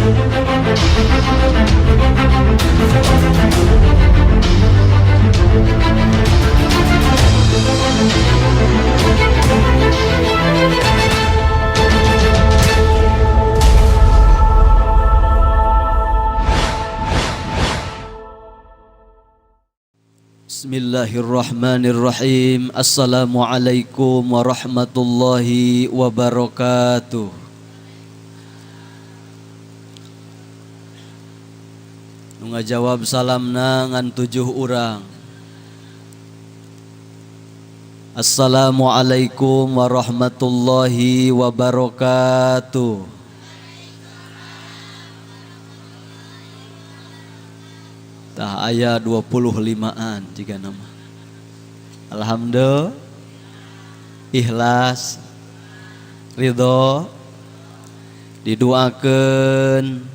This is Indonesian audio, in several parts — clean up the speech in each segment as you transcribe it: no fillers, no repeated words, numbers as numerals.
Bismillahirrahmanirrahim. Assalamualaikum warahmatullahi wabarakatuh. Nu ngajawab salamna ngan 7 urang. Assalamualaikum warahmatullahi wabarakatuh. Tah aya 25-an jika nama. Alhamdulillah, ikhlas, ridho, didoakeun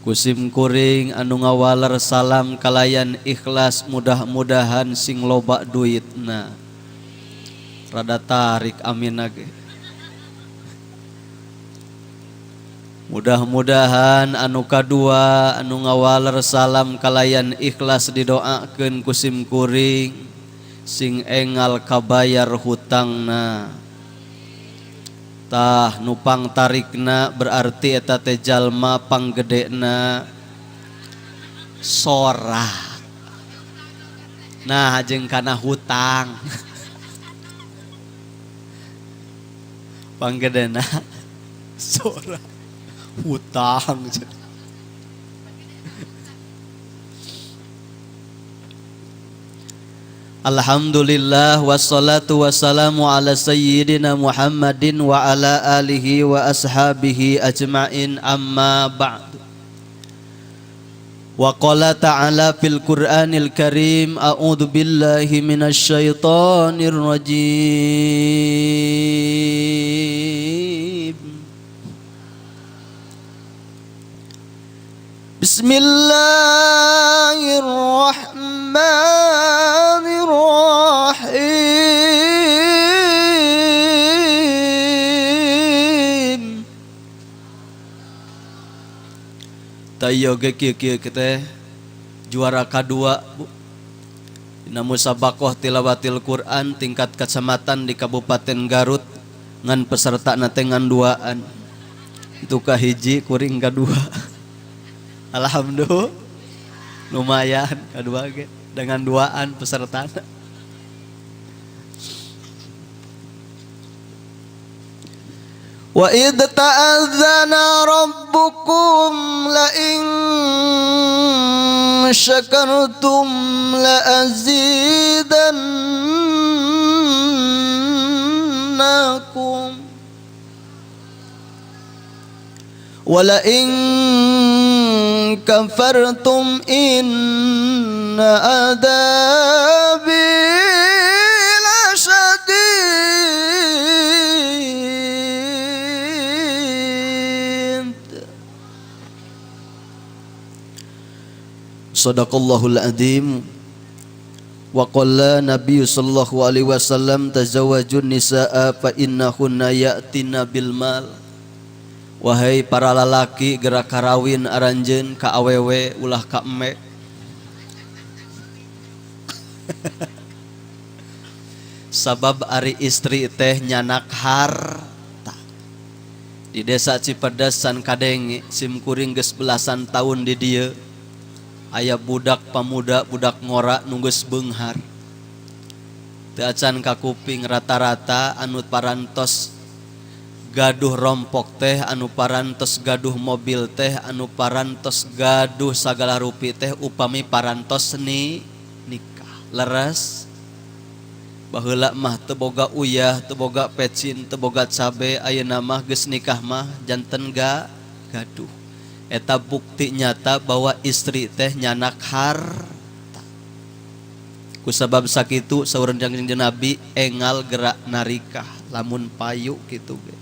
kusim kuring anu ngawaler salam kalayan ikhlas, mudah-mudahan sing loba duitna. Rada tarik amin age. Mudah-mudahan anu kadua anu ngawaler salam kalayan ikhlas didoakeun kusim kuring sing engal kabayar hutangna. Tah nupang tarikna berarti eta teh jalma panggedena sorak. Nah jeung kana hutang. Panggedena sorak. Hutang. Alhamdulillah wassalatu wassalamu ala sayyidina Muhammadin wa ala alihi wa ashabihi ajma'in, amma ba'd. Wa qala ta'ala fil Qur'anil Karim, a'udzu billahi minasy syaithanir rajim. Bismillahirrahmanirrahim. Tayo ge kieu teh juara kadua Bu. Dina musabaqah tilawatil Quran tingkat kecamatan di Kabupaten Garut ngan peserta teh ngan duaan. Itu kahiji kuring kadua. Alhamdulillah lumayan kadua ge dengan duaan peserta. Wa id ta'adzana rabbukum la in syakartum la azidannakum wa la in kafartum inna adabi lasyadid. Sadaqallahul adzim. Wa qala Nabi sallallahu alaihi wasallam tazawwajun nisaa fa innahunna ya'tina bil mal. Wahai para lalaki gerak karawin aranjeun ka awewe ulah ka emme. Sabab ari istri teh nyanak harta. Di desa Cipedes San Kadenge sim kuring geus belasan tahun di dieu. Aya budak pamuda budak ngora nu geus beunghar. Teu acan ka kuping rata-rata anu parantos gaduh rompok teh, anu parantos gaduh mobil teh, anu parantos gaduh sagala rupi teh upami parantos nikah. Leres baheula mah teu boga uyah, teu boga pecin, teu boga cabe, ayeuna mah geus nikah mah janten gaduh. Eta bukti nyata bahwa istri teh nyanak harta. Kusabab sakitu saurang jangjing Nabi engal gerak narikah lamun payu kitu ge.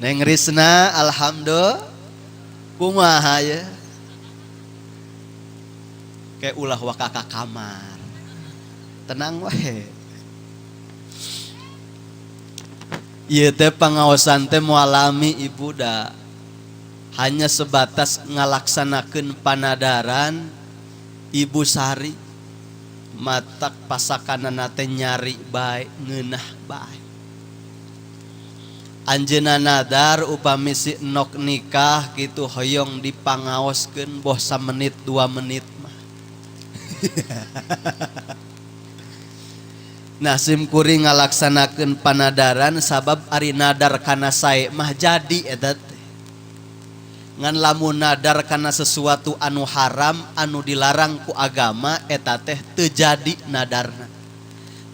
Neng Risna alhamdulillah kumaha ya kayak ulah waka ka kamar tenang wae. Ieu teh pangaosan teh mualami ibu da hanya sebatas ngalaksanakeun panadaran Ibu Sari matak pasakanana teh nyari bae ngeunah bae. Anjeunna nadar upami si nok nikah kitu hoyong dipangaoskeun boh 1 menit 2 menit mah. Nah simkuring ngalaksanakeun panadaran sabab ari nadar kana sae mah jadi eta teh. Ngan lamun nadar kana sesuatu anu haram anu dilarang ku agama eta teh teu jadi nadarna.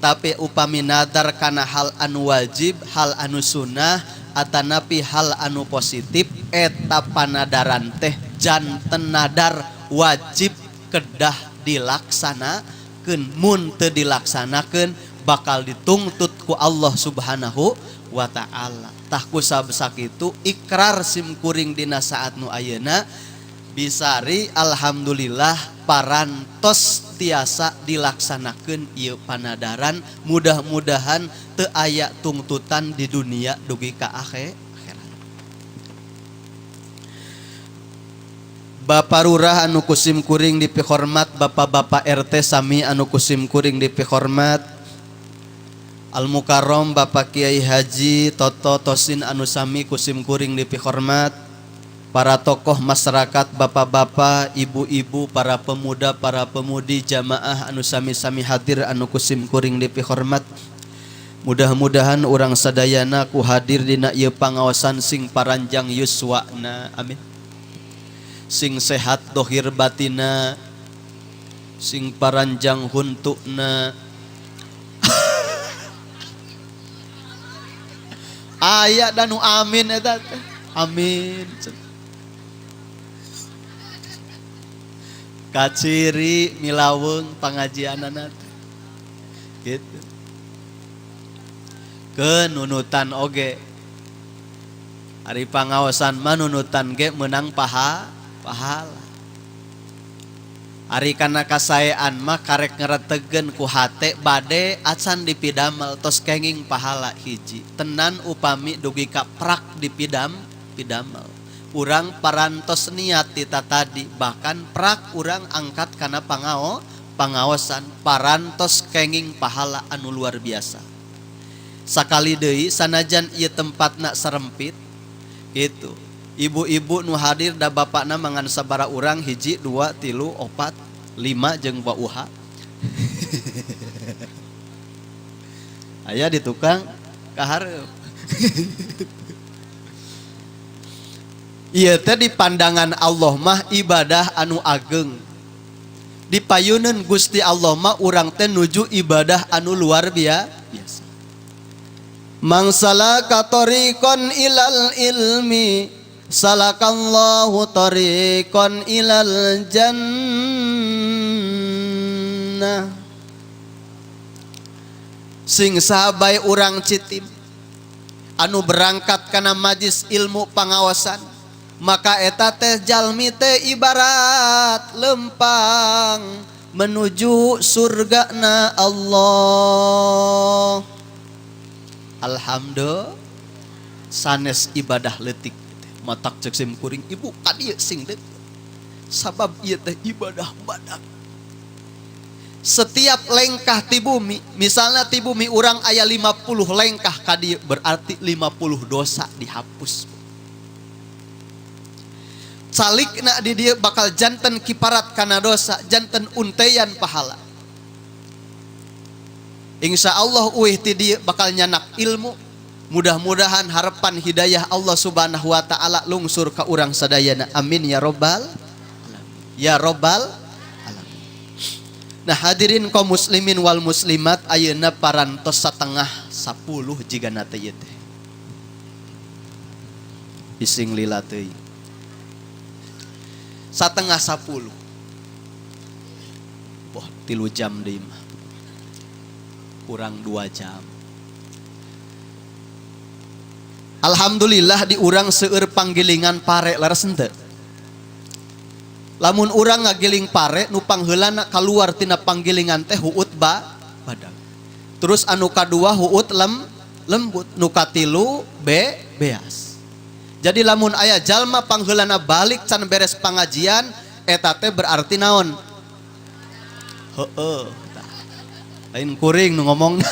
Tapi upami nadar kana hal anu wajib, hal anu sunnah atanapi hal anu positif eta panadaran teh janten nadar wajib kedah dilaksanakeun. Mun teu dilaksanakeun bakal ditungtut ku Allah Subhanahu wa ta'ala. Tah kusakitu ikrar simkuring dina saat nu ayeuna Bisari alhamdulillah parantos tiasa dilaksanakeun ieu panadaran. Mudah-mudahan teu aya tungtutan di dunia dugi ka akhirat. Bapak Lurah anu kusim kuring dipihormat, bapak-bapak RT sami anu kusim kuring dipihormat, Al Mukarrom Bapak Kiai Haji Toto Tosin anu sami kusim kuring dipihormat, para tokoh masyarakat, bapak-bapak, ibu-ibu, para pemuda, para pemudi, jamaah anu sami-sami hadir anu kusim kuring dipihormat. Mudah-mudahan urang sadayana ku hadir dina ieu pangaosan sing paranjang yuswana, amin. Sing sehat dohir batina, sing paranjang huntukna. Aya danu amin eta teh. Amin. Kaciri milaweung pangajianana teh. Gitu. Kenunutan oge. Ari pangaosan mah nunutan ge meunang pahala. Ari kana kasaean mah karek ngeretegeun ku hate bade acan dipidamel tos kenging pahala hiji. Tenan upami dugi ka prak dipidamel. Urang parantos niat tita tadi, bahkan prak urang angkat kana pangaosan parantos kenging pahala anu luar biasa. Sakali deui sanajan ieu tempatna sarempit gitu. Ibu-ibu nu hadir da bapakna mangan sabara urang 1, 2, 3, 4, 5 jeung bauha. Aya di tukang kahareup. Ieu teh di pandangan Allah mah ibadah anu ageng. Di payuneun Gusti Allah mah urang teh nuju ibadah anu luar biasa. Mangsalaka tariqan ilal ilmi salakallahu tariqan ilal jannah. Sing sahabai urang citim anu berangkat kana majlis ilmu pangaosan, maka eta teh jalmi teh ibarat lempang menuju surgana Allah. Alhamdulillah sanes ibadah leutik matak cek sim kuring ibu kadieu sing deuk sabab ieu teh ibadah badak. Setiap lengkah ti bumi, misalnya ti bumi urang aya 50 lengkah ka dieu berarti 50 dosa dihapus. Calikna di dieu bakal janten kiparat kana dosa, janten unteyan pahala. Insya Allah uih ti dieu bakal nyanak ilmu. Mudah-mudahan harapan hidayah Allah Subhanahu wa ta'ala lungsur ka urang sadayana. Amin ya robbal alamin. Ya robbal alamin. Nah hadirin kaum muslimin wal muslimat, ayeuna parantos 9:30 jigana teh ieu teh. Bising lila teuing. 9:30. Wah, 3 jam deui mah. Kurang 2 jam. Alhamdulillah di urang seueur panggilingan pare leres henteu. Lamun urang ngagiling pare nu pangheulana kaluar tina panggilingan teh huut badag. Terus anu kadua huut lembut, nu katilu beas. Jadi lamun aya jalma pangheulana balik can beres pangajian eta teh berarti naon? Heueuh. Lain kuring nu ngomong.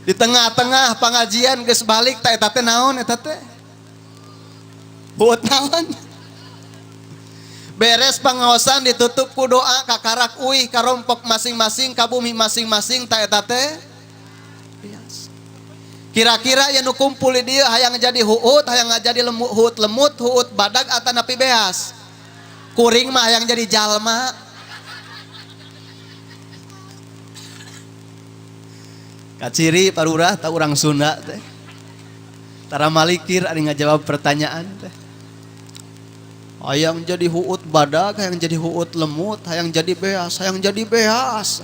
Di tengah-tengah pangajian geus balik ta eta teh naon eta teh? Buat naon? Beres pangaosan ditutup ku doa ka karak uih ka rompok masing-masing ka bumi masing-masing ta eta teh? Kira-kira yang nu kumpul di dieu hayang jadi huut, hayang jadi huut lemut, huut badag atau napi beas. Kuring mah hayang jadi jalma. Kaciri parurah ta urang Sunda teh. Tara malikir ari ngajawab pertanyaan teh. Hayang jadi huut badag, hayang jadi huut lemut, hayang jadi beas, hayang jadi beas.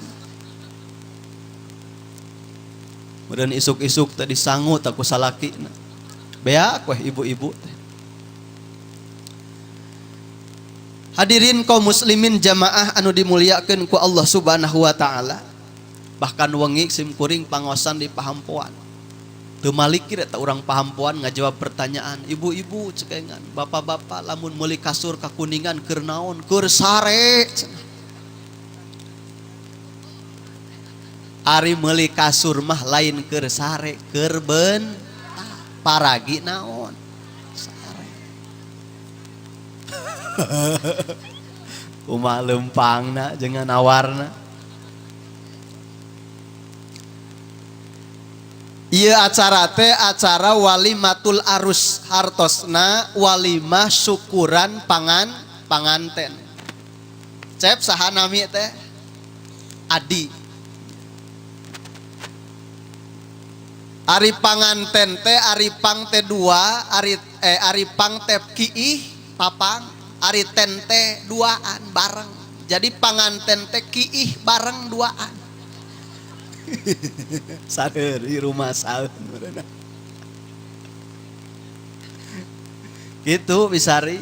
Kemudian isuk-isuk tadi sangut aku salaki beak weh ibu-ibu. Hadirin kaum muslimin jamaah anu dimuliakeun ku Allah Subhanahu wa taala. Bahkan wengi sim kuring pangosan di pahampuan. Teu malikir eta urang pahampuan ngajawab pertanyaan, ibu-ibu cekengan, bapak-bapak lamun meuli kasur ka Kuningan keur naon? Keur sare. Ari meuli kasur mah lain keur sare, keur ben paragi naon? Sare. Kumaha leumpangna jeung nawarna. Ieu acara teh acara walimatul arus, hartosna walimah syukuran panganten. Cep saha nami teh? Adi. Ari panganten teh ari pang teh dua, ari pang teh kiih papang, ari ten teh duaan bareng. Jadi panganten teh kiih bareng duaan. Sadeur di rumah saeun. Gitu Bisari.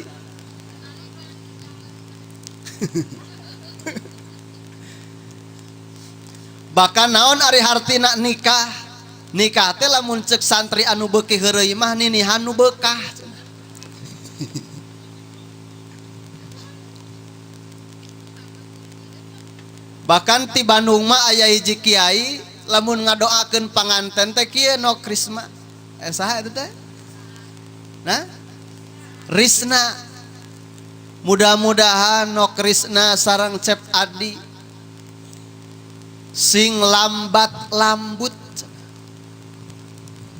Bahkan naon ari hartina nikah. Nikah teh lamun ceuk santri anu beuki heureuy mah ninihan nu beukah. Bahkan ti Bandung mah aya hiji kiai lamun ngadoakeun panganten teh kieu no Krisma. Saha eta teh? Nah? Risna. Mudah-mudahan no Krisna sareng Cep Adi sing lambat lambut.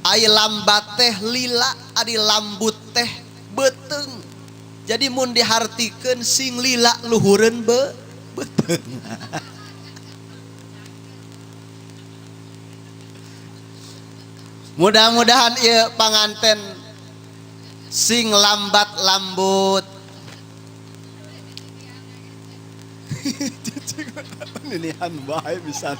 Ai lambat teh lila, adi lambut teh beteung. Jadi mun dihartikeun sing lila luhureun beteung. Mudah-mudahan ieu panganten sing lambat lambut. Ninihan bae bisa.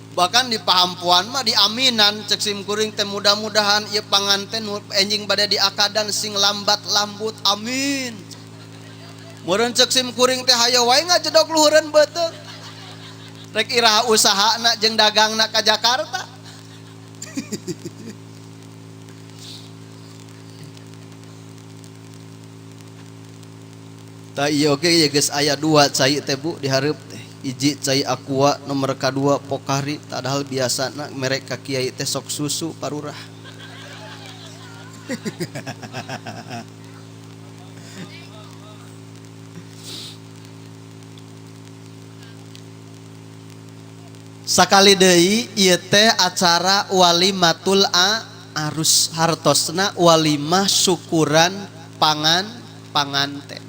Bahkan di pahampuan mah di aminan cek sim kuring teh mudah-mudahan ieu panganten enjing bade diakadan sing lambat lambut amin. Meureun cek sim kuring teh hayo wae ngajedog luhureun beteung. Rek iraha usahana jeung dagangna ka Jakarta. Ta ieu oge ye geus aya 2 cai teh Bu di hareup teh. Iji cai aqua nomor kadua Pokari padahal biasana merek ka kiai teh sok susu parurah. Sakali deui ieu teh acara walimatul arus, hartosna walimah syukuran panganten.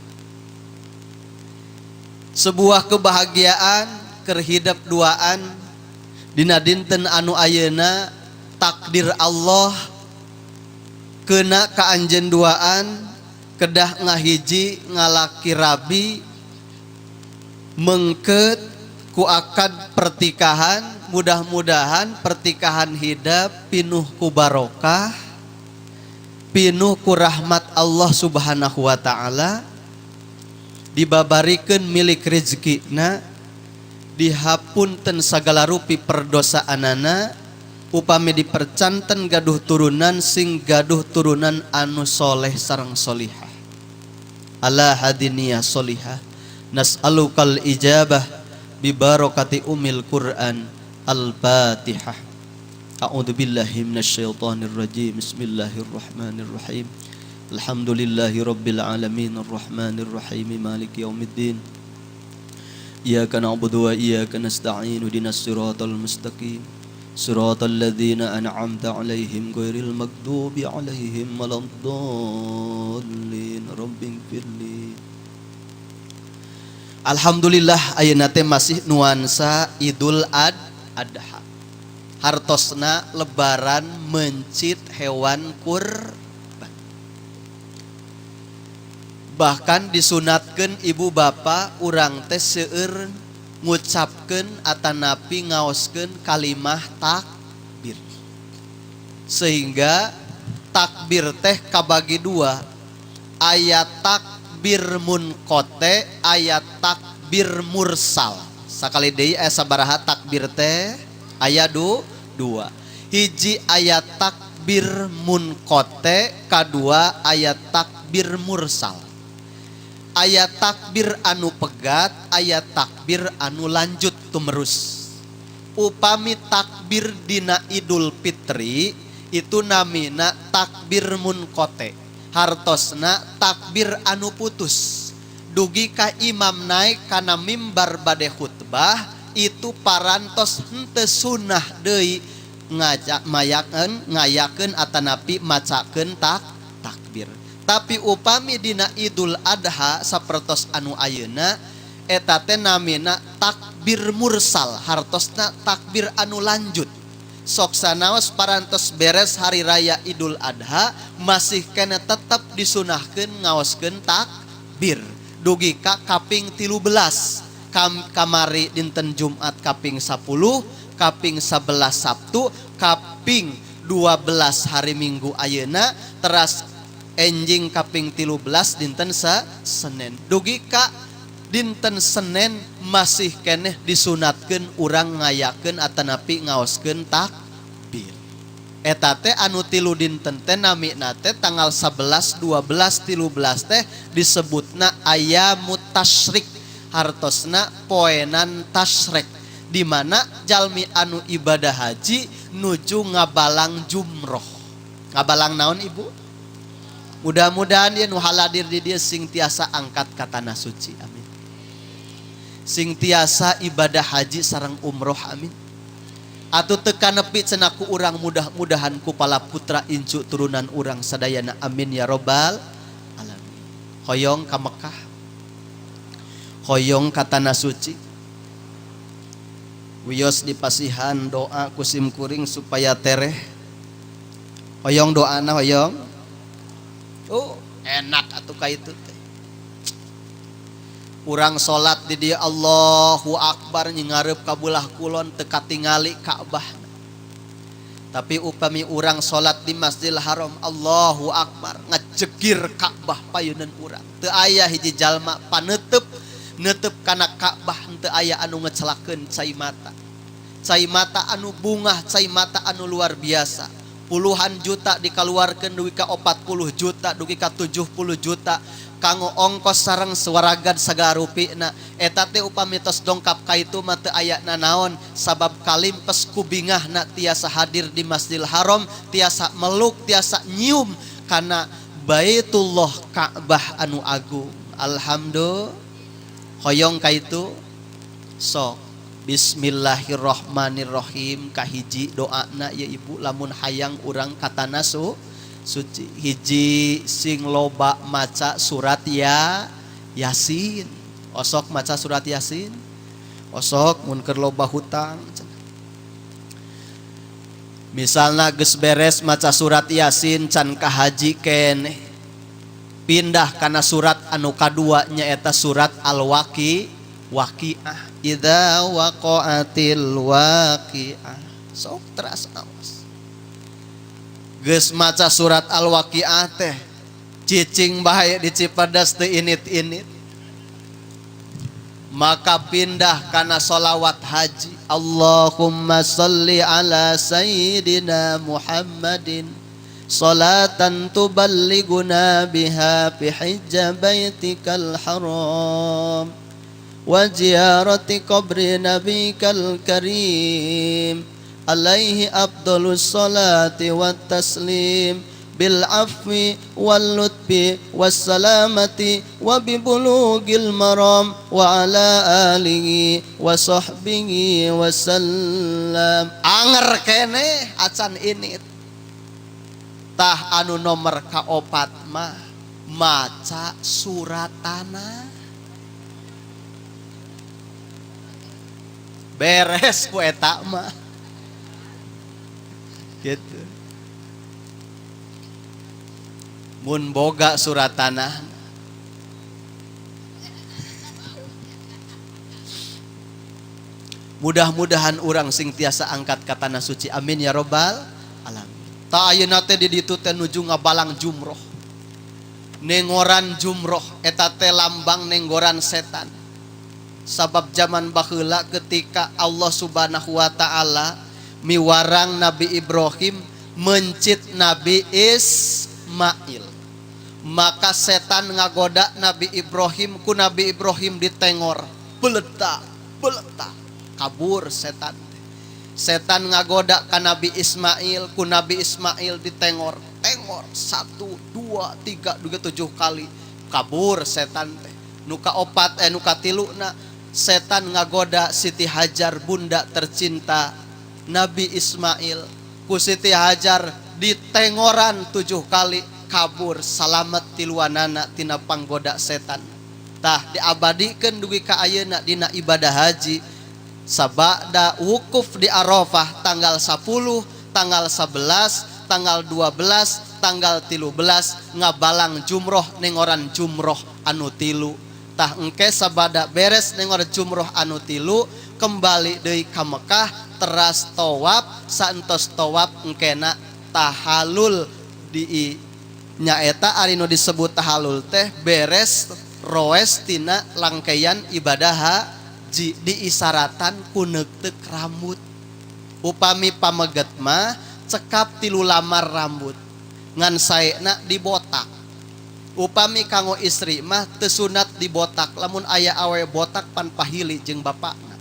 Sebuah kebahagiaan kerhidap duaan dina dinten anu ayeuna takdir Allah keuna ka anjeun duaan kedah ngahiji ngalaki rabi mengkeut ku akad pertikahan. Mudah-mudahan pertikahan hidap pinuh ku barokah, pinuh ku rahmat Allah Subhanahu wa taala, dibabarikeun milik rezekina, dihapunten sagala rupi perdosaanana upami dipercanten gaduh turunan sing gaduh turunan anu soleh sareng solihah. Ala hadiniyah solihah nas'alukal ijabah bibarakati umil Qur'an al-Fatihah. A'udzu billahi minasyaitonir rajim. Bismillahirrahmanirrahim. Alhamdulillahi rabbil alamin arrahmanir rahim maliki yaumiddin. Iyyaka na'budu wa iyyaka nasta'in ihdinas siratal mustaqim. Siratal ladzina an'amta 'alaihim ghairil maghdubi 'alaihim waladdallin. Rabbighfirli. Alhamdulillah ayeuna teh masih nuansa Idul Adha. Hartosna lebaran mencit hewan kurban. Bahkan disunatkeun ibu bapa urang teh seueur ngucapkeun atanapi ngaoskeun kalimah takbir. Sehingga takbir teh kabagi dua. Aya takbir munqote, aya takbir mursal. Sakali deui aya sabaraha takbir teh? Aya dua. Hiji aya takbir munqote, kadua aya takbir mursal. Aya takbir anu pegat, aya takbir anu lanjut tumerus. Upami takbir dina Idul Fitri itu namina takbir munqote. Hartosna takbir anu putus. Dugi ka imam naik kana mimbar bade khutbah itu parantos henteu sunah deui ngayakeun atanapi macakeun takbir. Tapi upami dina Idul Adha sapertos anu ayeuna eta teh namina takbir mursal, hartosna takbir anu lanjut. Sok sanaos parantos beres hari raya Idul Adha masih kena tetap disunahkeun ngaoskeun takbir. Dugi ka kaping 13 kamari dinten Jumat kaping 10, kaping 11 Sabtu, kaping 12 hari Minggu ayeuna, teras enjing kaping 13 dinten Senin. Dugi ka dinten Senin masih keneh disunatkeun urang ngayakeun atanapi ngaoskeun takbir. Eta teh anu tilu dinten teh namina teh tanggal 11, 12, 13 teh disebutna ayamut tasyrik. Hartosna poenan tasrek, di mana jalmi anu ibadah haji nuju ngabalang jumroh. Ngabalang naon ibu? Mudah-mudahan dia nu haladir di dia sing tiasa angkat ka tanah suci, amin. Sing tiasa ibadah haji sareng umroh, amin. Atuh teu kanepi cenah ku urang mudah-mudahan ku pala putra incu turunan urang sadayana, amin ya robbal alamin. Hoyong ka Mekah, hoyong ka tanah suci, wios dipasihan doa kusim kuring supaya tereh. Hoyong doana hoyong. Oh, enak atuh ka itu teh. Urang salat di dieu Allahu Akbar ngarep ka belah kulon teu katingali Ka'bah. Tapi upami urang salat di Masjidil Haram Allahu Akbar ngajegir Ka'bah payeuneun urang. Teu aya hiji jalma paneuteub netep kana Ka'bah henteu aya anu ngecelakeun cai mata. Cai mata anu bungah, cai mata anu luar biasa. Puluhan juta dikaluarkeun dugi ka 40 juta, dugi ka 70 juta kanggo ongkos sareng suaragad sagala rupina. Eta teh upami tos dongkap ka itu mah teu aya nanaon, sabab kalimpes kubingahna tiasa hadir di Masjidil Haram, tiasa meluk, tiasa nyium kana Baitullah Ka'bah anu agung. Alhamdulillah. Hoyong ka itu sok bismillahirrahmanirrahim kahiji doana ya ibu lamun hayang urang ka tanah suci. Hiji sing loba maca surat Yasin. Osok maca surat Yasin. Osok mun keur loba hutang. Misalna geus beres maca surat Yasin can ka haji keneh, pindah kana surat anu kadua nyaeta surat Al-Waqi'ah. Idza waqa'atil waqi'ah. Sok teras awas. Geus maca surat Al-Waqi'ah teh cicing bae di Cipadas teu init-init. maka pindah kana sholawat haji. Allahumma salli ala sayyidina Muhammadin salatan tuballighuna biha fi hijja baitikal haram wa ziyarati qabri nabikal karim alaihi afdhalus salati wat taslim bil afwi wal lutfi was salamati wa bi bulughil maram wa ala alihi wa sahbihi wasallam. Anger kene acan ini tah anu nomor kaopat mah maca suratana beres ku eta mah gitu. Mun boga surat tanah mudah-mudahan orang sing tiasa angkat ka tanah suci, amin ya robbal alamin. Ta ayeuna teh di ditu teh nuju ngabalang jumroh, nengoran jumroh eta teh lambang nenggoran setan. Sabab zaman baheula ketika Allah subhanahu wa ta'ala miwarang Nabi Ibrahim mencit Nabi Ismail, maka setan ngagoda Nabi Ibrahim, ku Nabi Ibrahim ditengor beletak kabur setan. Setan ngagoda ka Nabi Ismail, ku Nabi Ismail ditengor 1, 2, 3, 7 kali kabur setan teh. Nuka opat nuka tiluna setan ngagoda Siti Hajar bunda tercinta Nabi Ismail, ku Siti Hajar ditengoran 7 kali kabur salamet tiluanana tina panggoda setan. Tah diabadikeun dugi ka ayeuna dina ibadah haji sabada wukuf di Arafah tanggal 10, tanggal 11, tanggal 12, tanggal 13 ngabalang jumroh nengoran jumroh anu tilu. Tah engke sabada beres nengor jumroh anu tilu kembali deui ka Mekah teras tawaf, saentos tawaf engkena tahalul di nyaeta ari nu disebut tahalul teh beres roes tina langkaian ibadah haji diisaratan ku neukteuk rambut. Upami pameget mah cekap tilu lamar rambut ngan saena dibotak. Upami kanggo istri mah teu sunat dibotak, lamun aya awe botak pan pahili jeung bapakna.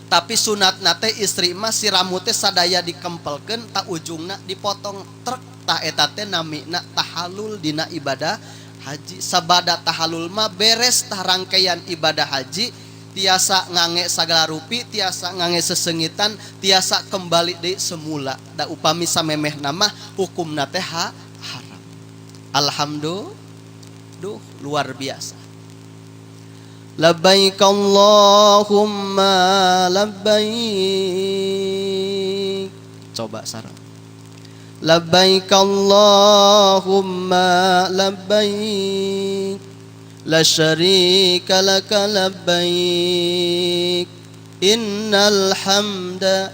Tapi sunatna teh istri mah si rambut teh sadaya dikempelkeun ta ujungna dipotong trek, tah eta teh namina tahallul dina ibadah haji. Sabada tahallul mah beres tah rangkaian ibadah haji tiasa ngange sagala rupi, tiasa ngange sesengitan, tiasa kembali deui semula. Da upami samemehna mah hukumna teh haram. Alhamdulillah, luar biasa. Labbaik Allahumma labbaik. Coba sareng. Labbaik Allahumma labbaik. La syarika laka labbaik. Innal hamda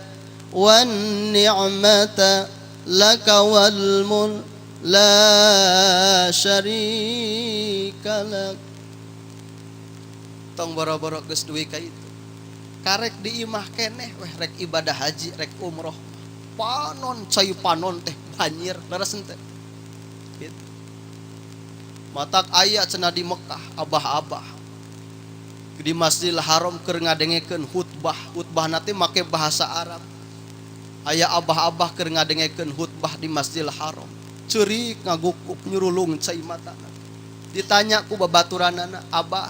wan ni'mata laka wal mulk la syarika lak. Tong boro-boro geus duwi ka itu. Karek diimah keneh weh rek ibadah haji, rek umroh. Panon cai panon teh banjir leres teh. Gitu. Matak aya cenah di Mekah abah-abah. Di Masjidil Haram keur ngadengekeun khutbah. Khutbahna teh make bahasa Arab. Aya abah-abah keur ngadengekeun khutbah di Masjidil Haram. Ceurik ngagukup nyurulung cai matana. Ditanya ku babaturanana, "Abah,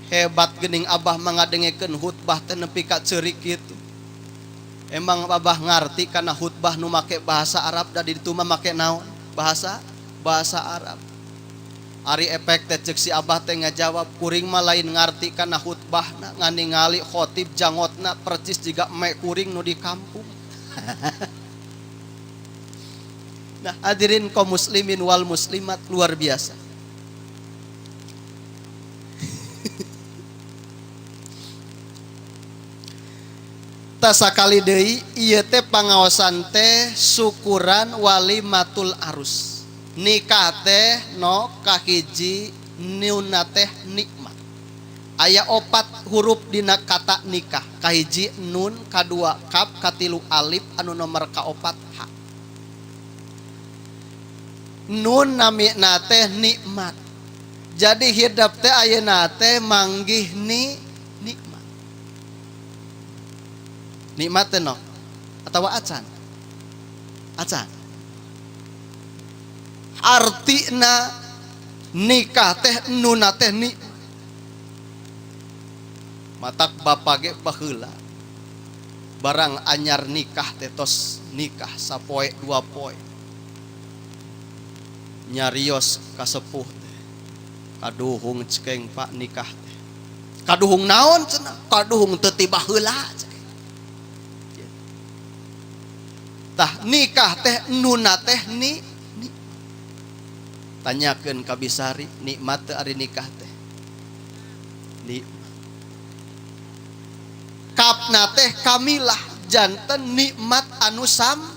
hebat geuning abah mangadengekeun khutbah teh nepi ka ceurik kitu. Emang abah ngarti kana khutbah nu make bahasa Arab da ditu mah make naon? Bahasa Arab." Ari efek teh ceuk si abah teh ngajawab, "Kuring mah lain ngarti kana khutbahna, ngan ningali khotib jangotna percis jiga eme kuring nu di kampung." Nah, hadirin kaum muslimin wal muslimat, luar biasa. Tasakali deui ieu teh pangaosan teh syukuran walimatul arus. Nikah teh no kahiji niuna teh nikmat. aya 4 huruf dina kata nikah. Kahiji nun, kadua kaf, katilu alif, anu nomor kaopat ha. Nun namina teh nikmat. Jadi hidup teh ayeuna teh manggih nikmat. Nikmat teh no atawa acan? Acan. Artina nikah teh nuna teh nikmat. Matak bapa ge baheula barang anyar nikah teh tos nikah sapoe 2 poe nyarios kasepuh teh kaduhung cekeng Pak nikah teh kaduhung naon cenah kaduhung teu ti baheula tah nikah teh nuna teh ni tanyakeun ka Bisari nikmat teu ari nikah teh nikmat. Kapna teh kamilah janten nikmat anu sampurna.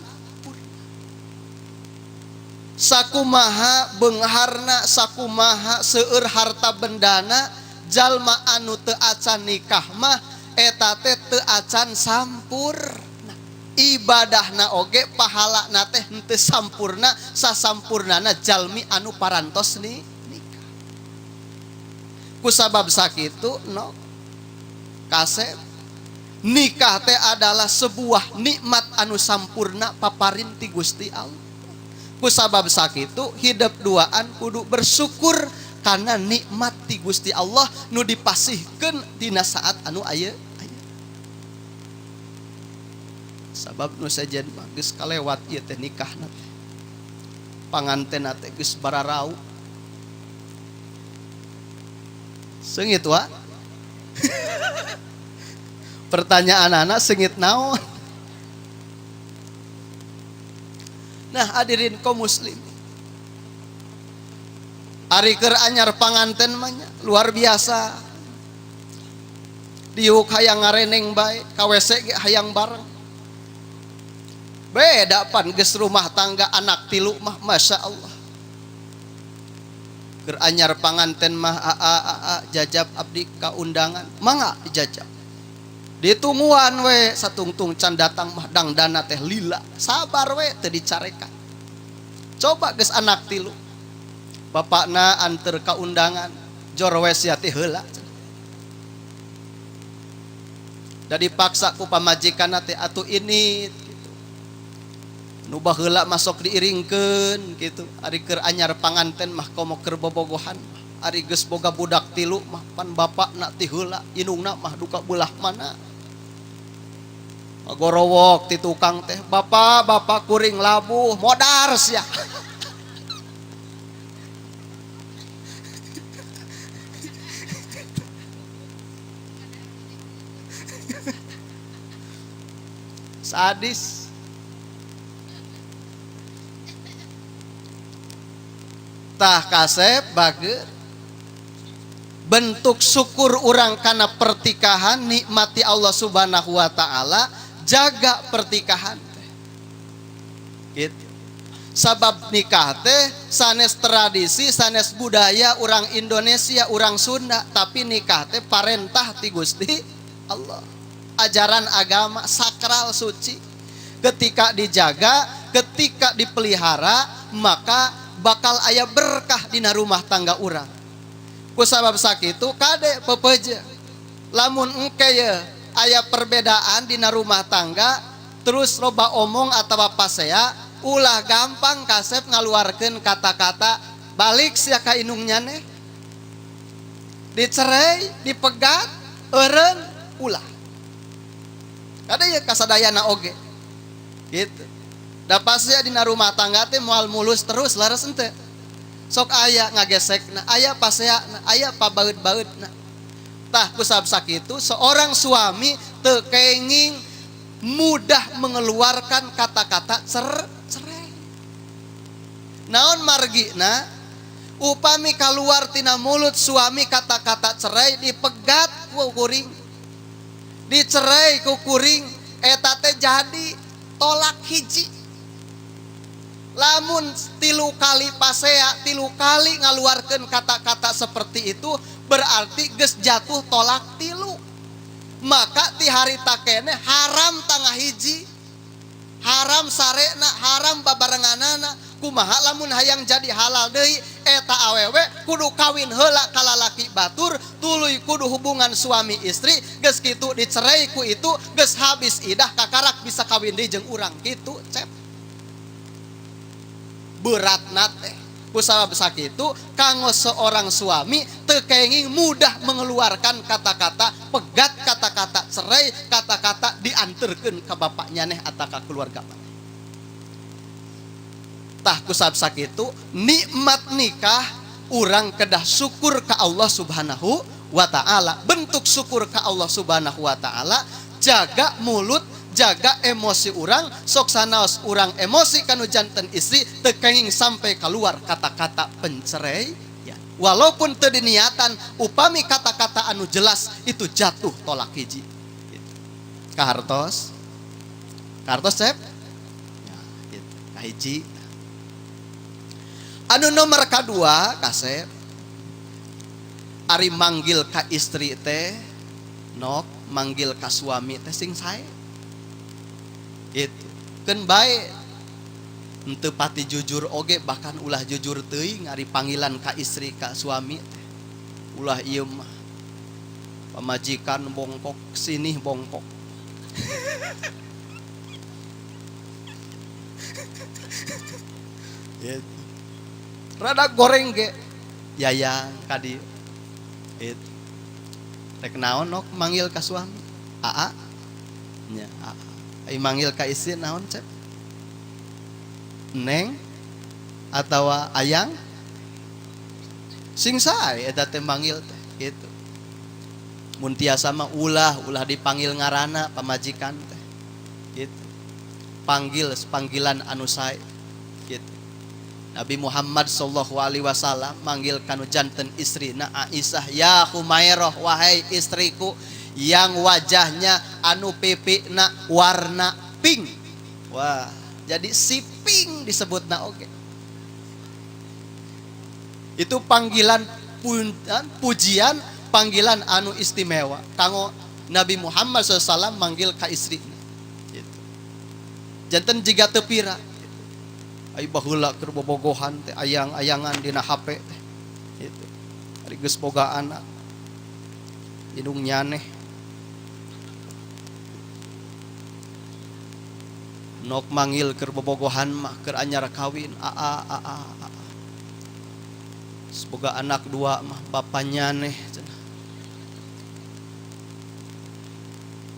Sakumaha beungharna, sakumaha seueur harta bendana, jalma anu teu acan nikah mah eta teh teu acan sampurna. Ibadahna oge pahalana teh henteu sampurna, sasampurnana jalmi anu parantos nikah. Kusabab sakitu no kasep nikah teh adalah sebuah nikmat anu sampurna paparin ti Gusti Allah. Kusabab sakitu hidup duaan kudu bersyukur karena nikmat ti Gusti Allah nu dipasihkeun dina saat anu aya. Sabab nu sajen mah geus kalewat ieu teh nikahna teh. Pangantenna teh geus bararau. Seungit wa? Pertanyaan anak sengit naon. Nah hadirin kaum muslim, ari keur anyar panganten mah luar biasa. Diuk hayang ngareneng bae, ka WC ge hayang bareng. Beda pan geus rumah tangga anak 3 mah masya Allah. Keur anyar panganten mah jajab abdi ka undangan, mangga dijajab. Ditungguan we satungtung can datang mah dangdana teh lila sabar we teu dicarekan. Coba geus anak 3 bapakna anter ka undangan jor we sia teh heula da dipaksa ku pamajikanna teh atuh ini gitu. Nu baheula masok diiringkeun gitu ari keur anyar panganten mah komo keur bobogohan ari geus boga budak 3 mah pan bapakna teh heula indungna mah duka belah mana. Gorowok ti tukang teh, bapak kuring labuh modar sia. Sadis. Tah kasep bager. Bentuk syukur urang kana pertikahan nikmati Allah Subhanahu wa taala. Jaga pertikahan teh. Gitu. Sabab nikah teh sanes tradisi, sanes budaya orang Indonesia, orang Sunda, tapi nikah teh parentah ti Gusti Allah. Ajaran agama sakral suci. Ketika dijaga, ketika dipelihara, maka bakal aya berkah dina rumah tangga urang. Kusabab sakitu kade pepeje. Lamun engke ye aya perbedaan dina rumah tangga terus loba omong atawa pasea ulah gampang kasep ngaluarkeun kata-kata balik sia ka inungnya nih dicerai dipegat eureun ulah kada ya kasadayana oge gitu da pasea dina rumah tangga teh moal mulus terus laras henteu sok aya ngagesekna aya paseana aya pabaeud-baeudna. Tah kusab sakitu seorang suami teu kenging mudah mengeluarkan kata-kata cerai. Naon margina upami kaluar tina mulut suami kata-kata cerai dipegat ku kuring. Dicerai ku kuring eta teh jadi tolak hiji. Lamun 3 kali pasea 3 kali ngaluarkeun kata-kata seperti itu berarti geus jatuh tolak tilu. Maka ti harita keneh haram tangah hiji, haram sarena, haram babarenganana. Kumaha lamun hayang jadi halal deui eta awewe kudu kawin heula ka lalaki batur, tuluy kudu hubungan suami istri, geus kitu dicerai ku itu geus habis idah kakarak bisa kawin deui jeung urang kitu cep. Beratna teh kusabab sakitu kanggo seorang suami teu kenging mudah mengeluarkan kata-kata pegat, kata-kata cerai, kata-kata dianterkeun ka bapaknya neh atawa ka keluarga maneh. Tah kusab sakitu nikmat nikah urang kedah syukur ka Allah Subhanahu wa taala. Bentuk syukur ka Allah Subhanahu wa taala jaga mulut, jaga emosi urang, sok sanaos urang emosi kanu janten istri teu kenging sampai keluar kata-kata pencerai ya. Walaupun teu diniatan upami kata-kata anu jelas itu jatuh tolak hiji. Kahartos. Kahartos cep? Ya, gitu. Kahiji. Anu nomor kadua kasep ari manggil ka istri teh nok manggil ka suami teh sing sae gitu keun bae henteu pati jujur oge bahkan ulah jujur teuing ari panggilan ka istri ka suami teh ulah ieu mah pamajikan bongkok sini bongkok gitu. Rada goreng ge yayang kadi itu rek naon nok manggil ka suami aa nya aa ai manggil ka istri naon cep neng atawa ayang sing sae eta teh manggil teh kitu mun tiasa mah ulah dipanggil ngaranna pamajikan teh kitu panggil panggilan anu sae kitu. Nabi Muhammad sallallahu alaihi wasallam manggil kanu janten istrina Aisyah, ya Humairah, wahai istriku yang wajahnya anu pipina warna pink. Wah, jadi si pink disebutna oge. Itu panggilan pujian, panggilan anu istimewa. Kanggo Nabi Muhammad SAW manggil ka istrina. Gitu. Janten jiga teu pira. Ai baheula keur bobogohan teh ayang-ayangan dina HP teh. Gitu. Ari geus boga anak. Indung nyaneh. Nok manggil keur bobogohan mah keur anyar kawin aa. Semoga anak dua mah bapaknya neh cenah.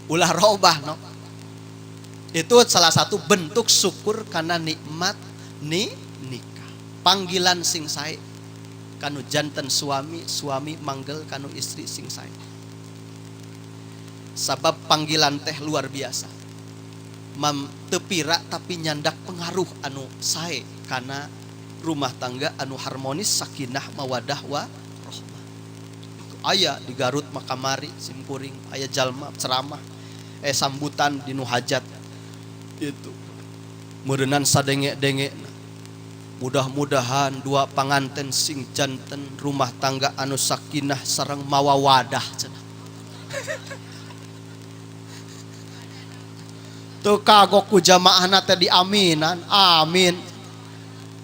Ulah robah no. Itu salah satu bentuk syukur karena nikmat nikah. Panggilan sing sae kanu janten suami manggil kanu istri sing sae. Sabab panggilan teh luar biasa. Teu pira tapi nyandak pengaruh anu sae kana rumah tangga anu harmonis, sakinah mawadah warahmah. Aya di Garut makamari simkuring aya jalma ceramah sambutan dinu hajat itu meureunnan sadenge-denge. Mudah-mudahan dua panganten sing janten rumah tangga anu sakinah sareng mawawadah cenah. Teu kagok ku jamaahna teh diaminan, amin.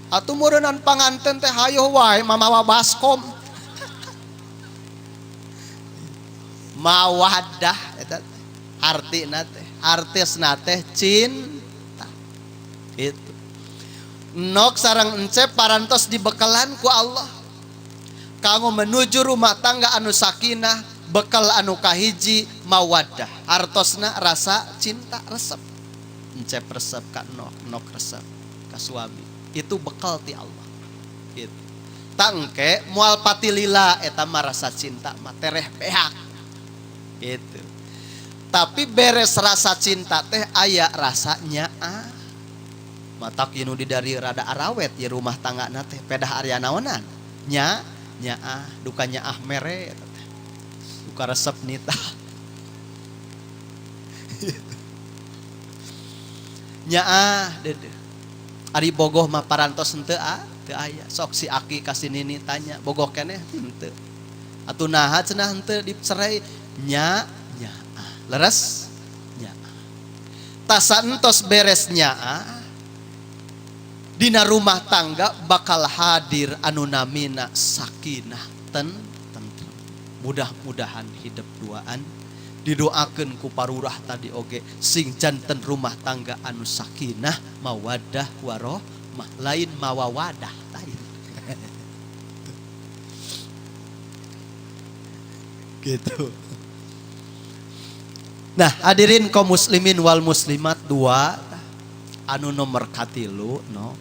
Atuh meureunnan panganten teh hayo wae mamawa baskom. Mawadah eta artina teh, artisna teh cinta. Itu. Nok sareng encep parantos dibekalan ku Allah kanggo menuju rumah tangga anu sakinah, bekal anu kahiji mawaddah, artosna rasa cinta resep. Encep resep ka nok resep ka suami. Itu bekal ti Allah. Gitu. Tangke moal pati lila eta mah rasa cinta mah tereh pehak. Gitu. Tapi beres rasa cinta teh aya rasanya mata kinu di dari rada arawet ya rumah tangga nate pedah area naonan nya dukanya mere duka resep nita nya dede ari bogoh mah parantos henteu teu aya sok si aki kasih nini tanya bogoh keneh henteu Atuh naha cenah henteu dicerai nya leres nya. Tasa entos beres nya dina rumah tangga bakal hadir anu namina sakinah tentrem. Mudah-mudahan hidup duaan didoakeun ku parurah tadi oge sing janten rumah tangga anu sakinah mawaddah warahmah lain mawawadah lain. Gitu. Nah, hadirin kaum muslimin wal muslimat dua anu nomor katilu no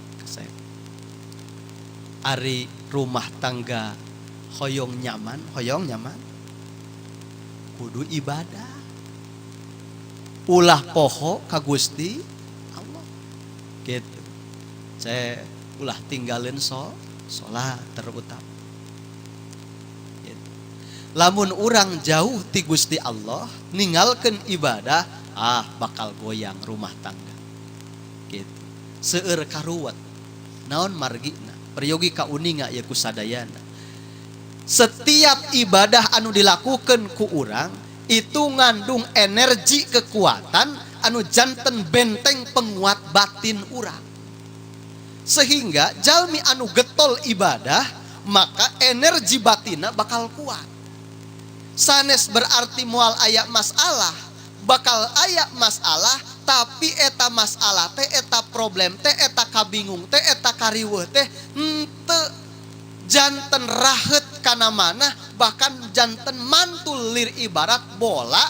ari rumah tangga hoyong nyaman kudu ibadah ulah poho ka Gusti Allah gitu. Saya ulah tinggalin sholat terutama gitu. Lamun urang jauh ti Gusti Allah ninggalkeun ibadah bakal goyang rumah tangga gitu. Seueur karuwet naon margina peryogi ka uninga ya kusadayana. Setiap ibadah anu dilakukan ku urang itu ngandung energi kekuatan anu janten benteng penguat batin urang. Sehingga jalmi anu getol ibadah maka energi batina bakal kuat. Sanes berarti moal aya masalah, bakal aya masalah tapi eta masalah teh eta problem teh eta kabingung teh eta kariweuh teh henteu janten rahet kana mana bahkan janten mantul lir ibarat bola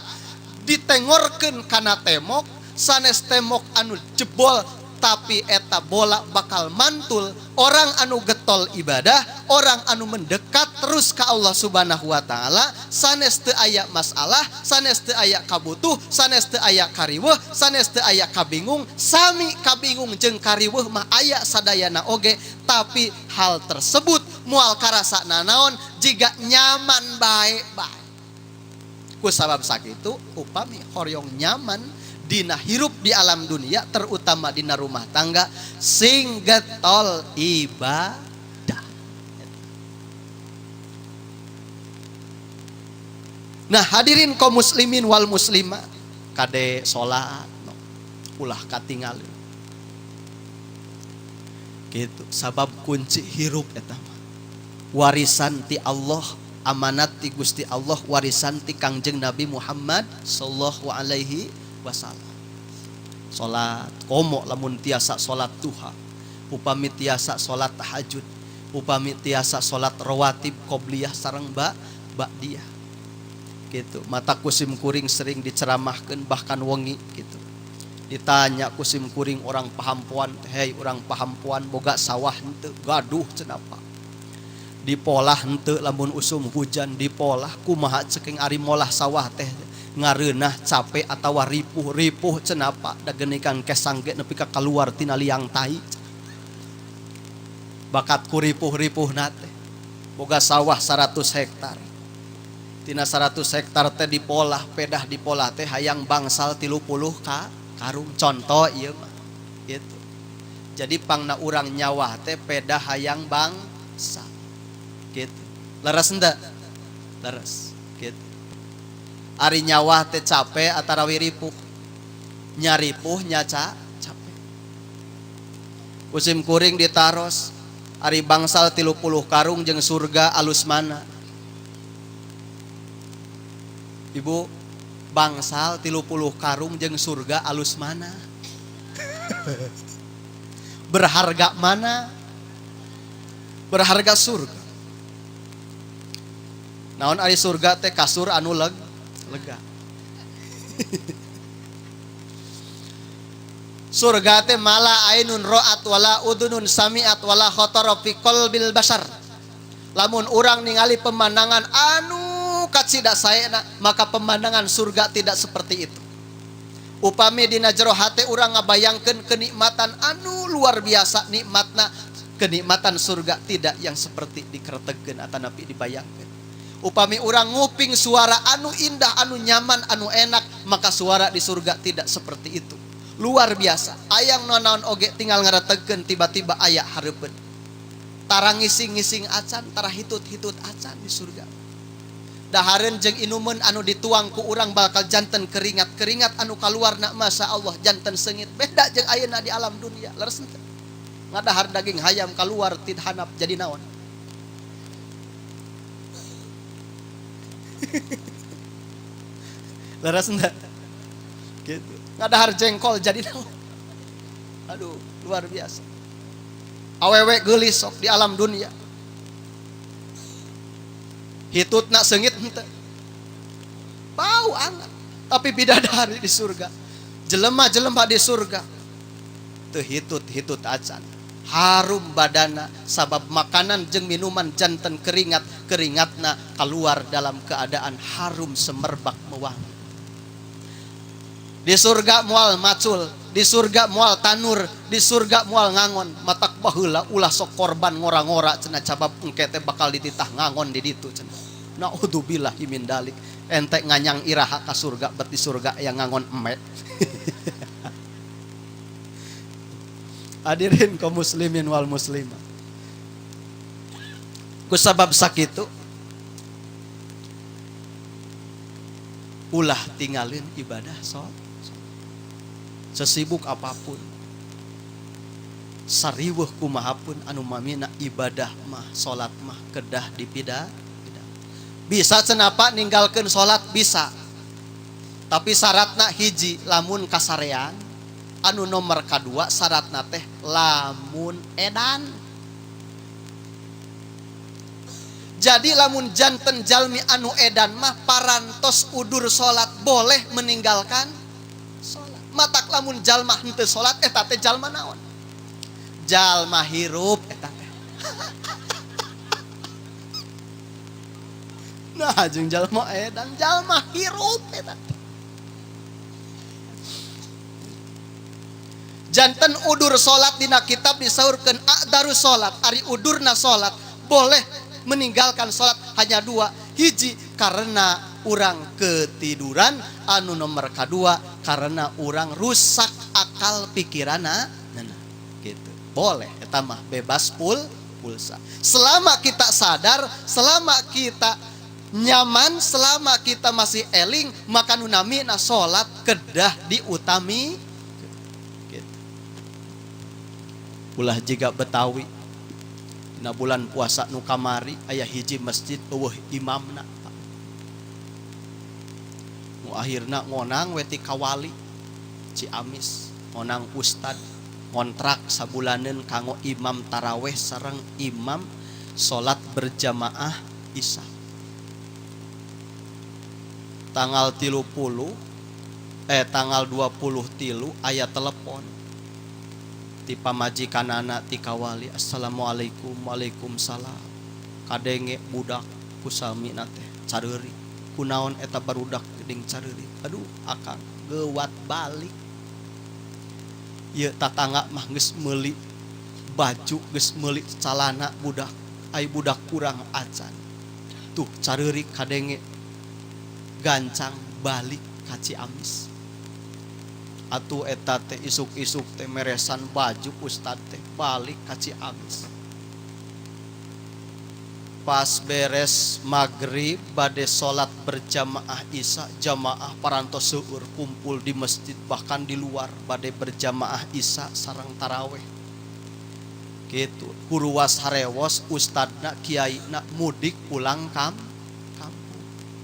ditengorkeun kana temok sanes temok anu jebol tapi eta bola bakal mantul. Orang anu getol ibadah, orang anu mendekat terus ka Allah Subhanahu wa taala, sanes teu aya masalah, sanes teu aya kabutuh, sanes teu aya kariweuh, sanes teu aya kabingung, sami kabingung jeung kariweuh mah aya sadayana oge, tapi hal tersebut moal karasana naon jiga nyaman bae-bae. Ku sabab sakitu upami horyong nyaman dina hirup di alam dunia terutama dina rumah tangga sing getol ibadah. Nah hadirin kaum muslimin wal muslimah kade salat ulah katingal gitu sabab kunci hirup eta warisan ti Allah amanat ti Gusti Allah warisan ti Kangjeng Nabi Muhammad sallallahu alaihi wasallam. Salat komo lamun tiasa salat duha, upami tiasa salat tahajud, upami tiasa salat rawatib qobliyah sareng ba'diyah. Gitu. Mata kusim kuring sering diceramahkeun bahkan wengi gitu. Ditanya kusim kuring orang pahampuan, "Hei orang pahampuan boga sawah henteu?" "Gaduh cenah Pak." Dipolah henteu lamun usum hujan dipolah kumaha ceking ari molah sawah teh ngareunah capek atawa ripuh cenah Pak da geunikan kesang ge nepi ka kaluar tina liang tai bakat ku ripuh-ripuhna teh boga sawah 100 hektar tina 100 hektar teh dipolah pedah dipolah teh hayang bangsal 30 karung contoh ieu mah gitu. Jadi pangna urang nyawa teh pedah hayang bangsal gitu. Leres henteu? Leres gitu. Ari nyawa teh capek atarawi ripuh nyaripuh nyaca capek kusim kuring ditaros ari bangsal 30 karung jeung surga alus mana ibu bangsal 30 karung jeung surga alus mana berharga mana berharga surga naon ari surga teh kasur anu lega surga teh mala ainun ra'at wala udunun sami'at wala khatara fi qalbil bashar. Lamun urang ningali pemandangan anu kacida saena maka pemandangan surga tidak seperti itu. Upami dina jero hate urang ngabayangkeun kenikmatan anu luar biasa nikmatna kenikmatan surga tidak yang seperti dikeretegkeun atanapi dibayangkeun. Upami urang nguping suara anu indah, anu nyaman, anu enak, maka suara di surga tidak seperti itu. Luar biasa. Ayang nonaon oge tinggal ngaretegkeun tiba-tiba aya hareupeun. Tara ngising-ngising acan, tara hitut-hitut acan di surga. Dahareun jeung inumun anu dituang ku urang bakal janten keringat anu kaluarna masya Allah janten sengit beda jeung ayeuna di alam dunia. Leres henteu? Ngadahar daging hayam kaluar ti hanap jadi naon? Leres henteu? Gitu. Ngadahar jengkol jadi naon? Aduh, luar biasa. Awewe geulis sok di alam dunia. Hitutna sengit henteu. Bau anget. Tapi bidadari di surga. Jelema-jelema di surga. Teu hitut acan. Harum badana sabab makanan jeung minuman janten keringatna keluar dalam keadaan harum semerbak mewangi. Di surga moal macul, di surga moal tanur, di surga moal ngangon. Matak baheula ulah sok korban ngora-ngora cenah cabab engke teh bakal dititah ngangon di ditu cenah. Naudzubillahi min dalik. Ente nganyang iraha ka surga bet di surga yang ngangon emet. Hadirin kaum muslimin wal muslimah. Kusabab sakitu ulah tinggalin ibadah sholat. Sesibuk apapun, sariweuh kumahapun anu mamina ibadah mah sholat mah kedah dipida. Bisa cenapa ninggalkeun sholat bisa. Tapi syaratna hiji lamun kasarean, anu nomor kadua syaratna teh lamun edan. Jadi lamun janten jalmi anu edan mah parantos udur sholat boleh meninggalkan sholat. Matak lamun jalma henteu sholat eta teh jalma naon? Jalma hirup eta teh. Nah jeung jalma edan jalma hirup eta teh. Janten udur sholat dina kitab disaurkeun a'darus sholat. Ari udurna sholat boleh meninggalkan sholat hanya dua. Hiji karena urang ketiduran, anu nomor kedua karena urang rusak akal pikirana. Nah, gitu. Boleh eta mah bebas pulsa. Selama kita sadar, selama kita nyaman, selama kita masih eling, maka nunamina sholat kedah diutami. Gitu. Ulah jiga Betawi dina bulan puasa nu kamari aya hiji masjid eueuh imamna. Nu akhirna ngonang we ti kawali Ciamis, ngonang ustad ngontrak sabulaneun kanggo imam taraweh sareng imam salat berjamaah Isya. Tanggal 23 aya telepon ti pamajikanana ti kawali. Assalamualaikum. Waalaikumsalam. Kadenge budak kusami teh careuri. Kunaon eta barudak geuning careuri? Aduh akang geuwat balik. Ieu tatangga mah geus meuli baju, geus meuli calana budak. Ai budak kurang acan. Tuh careuri kadenge gancang balik ka Ciamis. Atuh eta teh isuk-isuk teh meresan baju ustad teh balik ka Ciamis. Pas beres maghrib bade salat berjamaah Isya, jamaah parantos seueur kumpul di masjid bahkan di luar bade berjamaah Isya sareng taraweh. Gitu. Huruwas harewos ustadna kiaina mudik pulang kampung.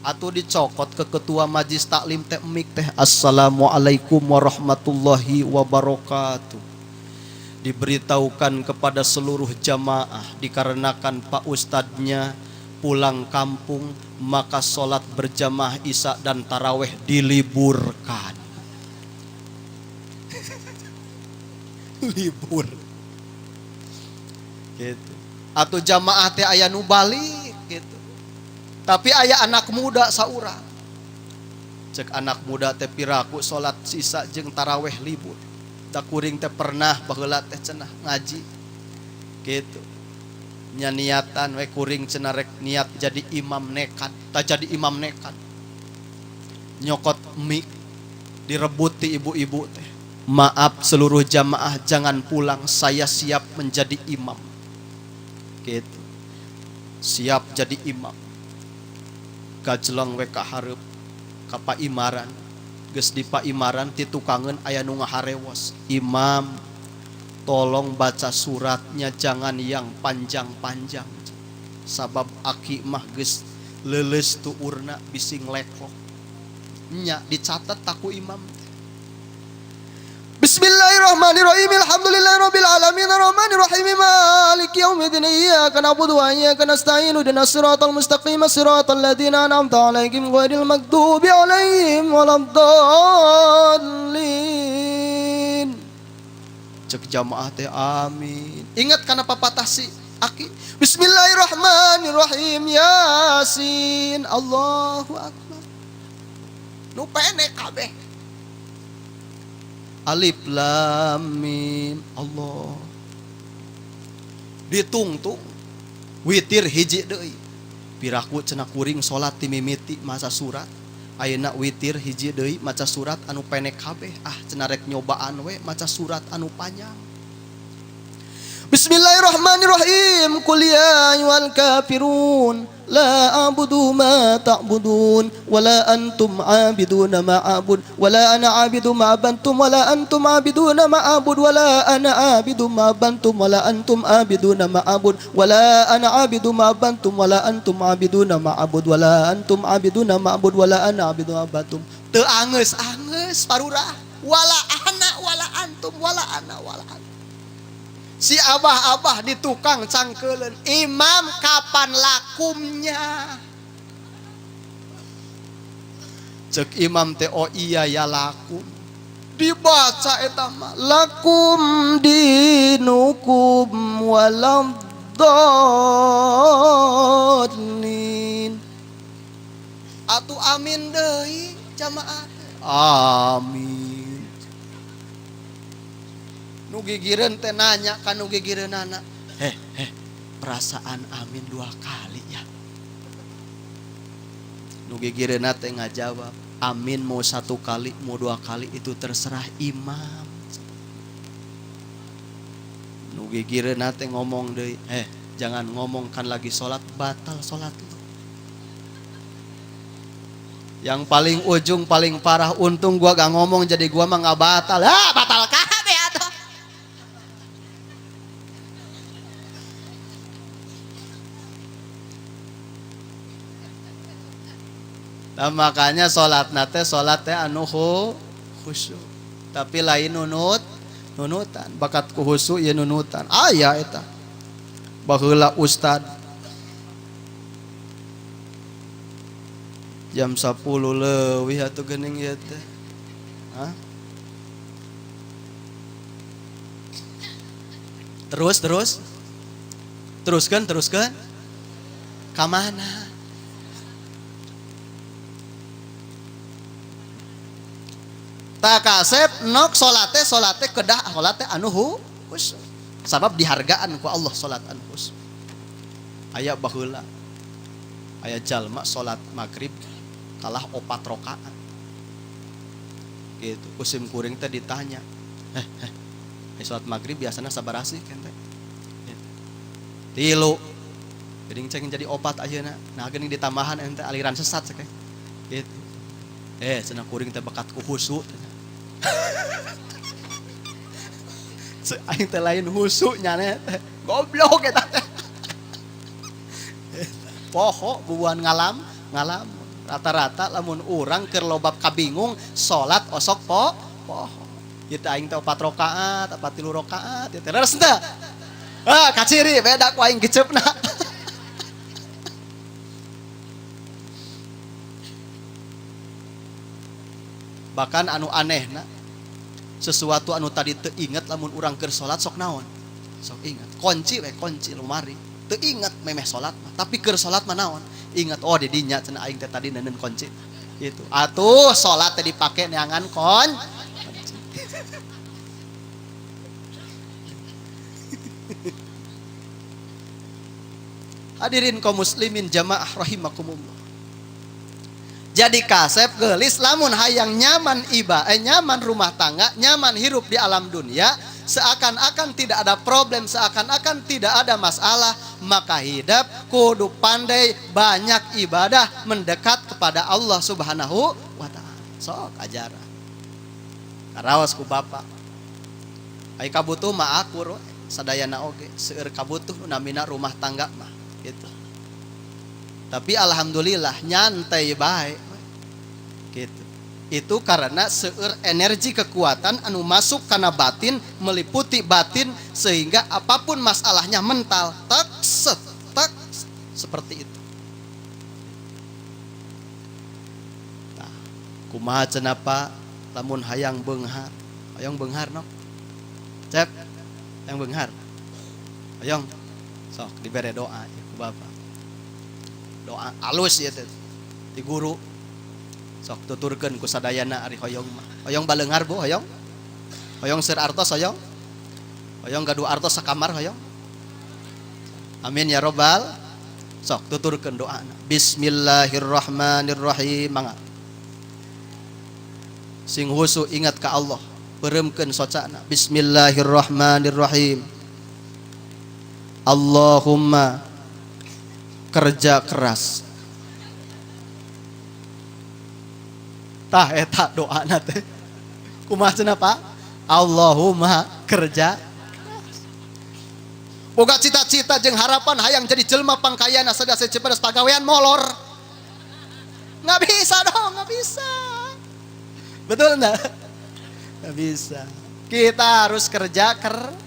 Atau dicokot ke ketua majlis taklim teh emik teh assalamualaikum warahmatullahi wabarakatuh. Diberitahukan kepada seluruh jamaah dikarenakan Pak Ustadznya pulang kampung maka sholat berjamaah Isya dan taraweh diliburkan. Libur. Gitu. Atau jamaah teh aya nu balik gitu. Tapi aya anak muda saurang. Cek anak muda teh piraku salat sisa jeung taraweh libur. Da kuring teh pernah baheula teh cenah ngaji. Gitu. Nya niatan we kuring cenah rek niat jadi imam nekat. Ta jadi imam nekat. Nyokot mik direbut ti ibu-ibu teh. Maaf seluruh jamaah jangan pulang, saya siap menjadi imam. Gitu. Siap jadi imam. gajleng we ka hareup ka paimaran. Geus di paimaran ti tukangeun aya nu ngaharewos. Imam, tolong baca suratnya jangan yang panjang-panjang. Sabab aki mah geus leuleus tuurna bisi nglekok. Nya dicatat taku imam. Bismillahirrahmanirrahim. Alhamdulillahirabbil alamin arrahmanir rahim maliki yaumiddin iyyaka na'budu wa iyyaka nasta'in ihdinas siratal mustaqim siratal ladzina an'amta 'alaihim ghairil maghdubi 'alaihim waladdallin. Cek jamaah teh amin. Ingat kana papatah si aki. Bismillahirrahmanirrahim Yasin. Allahu akbar. Nu pene kabeh. Alif lam mim Allah. Ditungtung witir hiji deui. Piraku cenah kuring salat ti mimiti maca surat. Ayeuna witir hiji deui maca surat anu pendek kabeh. Cenah rek nyobaan we maca surat anu panjang. Bismillahirrahmanirrahim. Qul ya ayyuhal kafirun la a'budu ma ta'budun wala antum 'abiduna ma a'bud wala ana 'abidu ma bantum wala antum 'abiduna ma a'bud wala ana 'abidu ma bantum wala antum 'abiduna ma a'bud wala ana 'abidu ma bantum wala antum 'abiduna ma a'bud wala antum 'abiduna ma a'bud wala ana 'abidu ma bantum. Teu angeus parurah wala ana wala antum wala ana wala antum. Si abah-abah di tukang cangkeuleun, imam kapan lakumnya? Cek imam teh oh iya ya lakum. Dibaca eta mah lakum dinukum waladdallin. Atuh amin deui jamaah. Amin. Nu gigireun teh nanya ka nu gigireunana, perasaan amin 2 kali ya. Nu gigireunna teh ngajawab, amin mau 1 kali mau 2 kali itu terserah imam. Nu gigireunna teh ngomong deui, jangan ngomongkan lagi salat, batal salat lu. Yang paling ujung paling parah, untung gua gak ngomong jadi gua mah gak batal. Batal kabeh atuh. Nah, makanya salat nate anu khusyuk. Tapi lain nunutan. Bakat khusyuk ya nunutan. Aya eta. Baheula ustad jam 10 leuwih atuh geuning ieu teh. Teruskan. Ka mana? Tak kasep nok salate kedah salate anu khusyuk. Sabab dihargaan ku Allah salat anu khusyuk. Aya baheula aya jalma salat magrib kalah 4 rakaat. Gitu. Kusim kuring teh ditanya, salat magrib biasana sabaraha sih kente? 3. Geuning ceng jadi 4 ayeuna. Nah geuning ditambahan ente aliran sesat sakeh. Gitu. Cenah kuring teh bakat ku khusyuk. Aing teh lain husu nyana teh goblok eta teh. Poho bubuhan ngalam rata-rata lamun urang keur lobab kabingung salat osok poho. Ieu teh aing teh 4 rakaat, 3 rakaat ieu teh leres teh. Kaciri beda ku aing giceupna. Bahkan anu anehna sesuatu anu tadi teu inget lamun urang keur salat sok naon? Sok inget. Kunci lemari. Teu inget memeh salat mah, tapi keur salat mah naon? Inget di dinya cenah aing teh tadi neuneun kunci. Gitu. Atuh salat teh dipake neangan kunci. Hadirin kaum muslimin jamaah rahimakumullah. Jadi kasep geulis lamun hayang nyaman nyaman rumah tangga, nyaman hirup di alam dunia, seakan-akan tidak ada problem, seakan-akan tidak ada masalah. Maka hidup kudu pandai banyak ibadah mendekat kepada Allah Subhanahu wa ta'ala. Sok ajaran karaos ku bapak ai kabutuh mah akur sadayana oge seueur kabutuh namina rumah tangga mah gitu. Tapi alhamdulillah nyantai bae gitu. Itu karena seueur energi kekuatan anu masuk kana batin, meliputi batin sehingga apapun masalahnya mental tak seperti itu. Nah, kumaha cenah Pak lamun hayang beunghar. Hayang beunghar no. Cep, yang beunghar. Hayang sok dibere doa ya ku Bapak. Doa alus ya teh. Di guru sok tuturkeun ku sadayana ari hoyong mah. Hoyong baleunghar Bu, hoyong. Hoyong seur artos hoyong. Hoyong gaduh artos sakamar hoyong. Amin ya robbal. Sok tuturkeun doana. Bismillahirrahmanirrahim. Mangga. Sing husu ingat ka Allah. Pereumkeun socana. Bismillahirrahmanirrahim. Allahumma kerja keras. Tah eta doana teh. Kumaha cenah Pak? Allahumma kerja keras. Boga cita-cita jeung harapan hayang jadi jelema pangkayana sadaya cepedes pagawean molor. Nggak bisa dong, nggak bisa. Betul enggak? Nggak bisa. Kita harus kerja keras.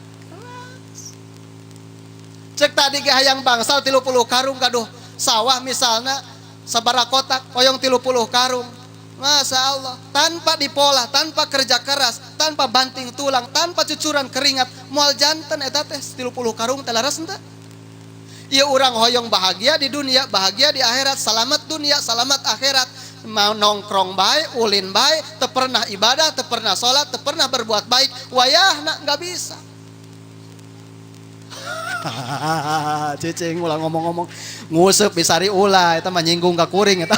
Cek tadi ge hayang bangsal 30 karung gaduh sawah misalnya sabaraha kotak hoyong 30 karung. Masya Allah, tanpa dipola, tanpa kerja keras, tanpa banting tulang, tanpa cucuran keringat, moal janten eta teh 30 karung teh laras henteu. Ieu urang hoyong bahagia di dunia, bahagia di akhirat, selamat dunia, selamat akhirat. Mau nongkrong bae, ulin bae, teu pernah ibadah, teu pernah salat, teu pernah berbuat baik, wayahna enggak bisa. Cicing ulah ngomong-ngomong nguseup bisari ulah eta mah nyinggung ka kuring eta.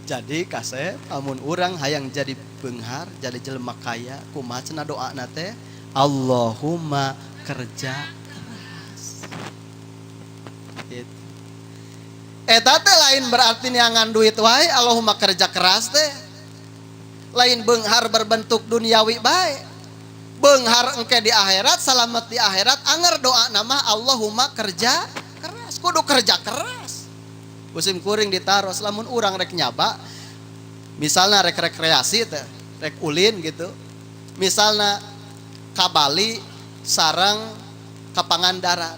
Jadi kasep amun urang hayang jadi beunghar, jadi jelema kaya, kumaha cenah doana teh? Allahumma kerja keras. Gitu. Eta teh lain berarti niangan duit wae, Allahumma kerja keras teh. Lain beunghar berbentuk duniawi bae. Beunghar engke di akhirat, selamat di akhirat, anger doa nama Allahumma kerja keras. Kudu kerja keras. Musim kuring ditaros lamun urang rek nyaba misalnya rek rekreasi teh rek ulin gitu misalnya ka Bali sareng ka Pangandaran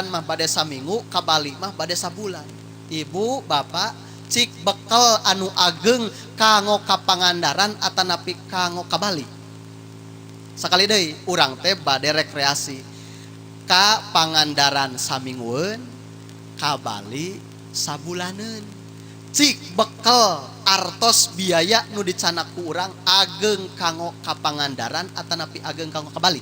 mah bade saminggu ka Bali mah bade sabulan ibu bapak cik bekal anu ageng kanggo ka Pangandaran atanapi kanggo ka Bali sakali deui urang teh bade rekreasi ka Pangandaran saminggueun ka Bali sabulaneun cik bekal artos biaya nu dicanak ku urang ageng kanggo ka Pangandaran atanapi ageng kanggo ka Bali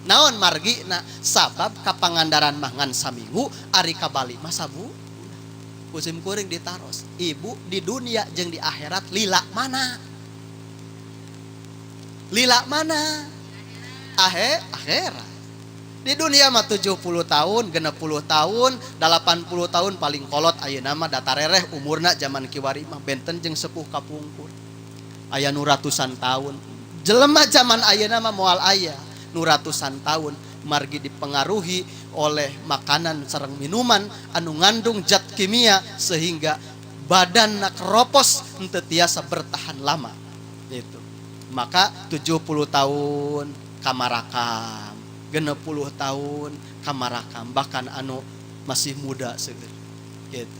naon margina sabab ka Pangandaran mah ngan saminggu ari ka Bali mah sabu musim kuring ditaros ibu di dunia jeung di akhirat lila mana akhirat. Di dunia mah 70 tahun, 60 tahun, 80 tahun paling kolot ayeuna mah datarereh umurna zaman kiwari mah benten jeung sepuh kapungkur. Aya nu ratusan tahun. Jelema zaman ayeuna mah moal aya nu ratusan tahun margi dipengaruhi oleh makanan sareng minuman anu ngandung zat kimia sehingga badanna keropos henteu tiasa bertahan lama. Itu. Maka 70 tahun kamarakam 60 tahun kamarakam bahkan anu masih muda seueur gitu.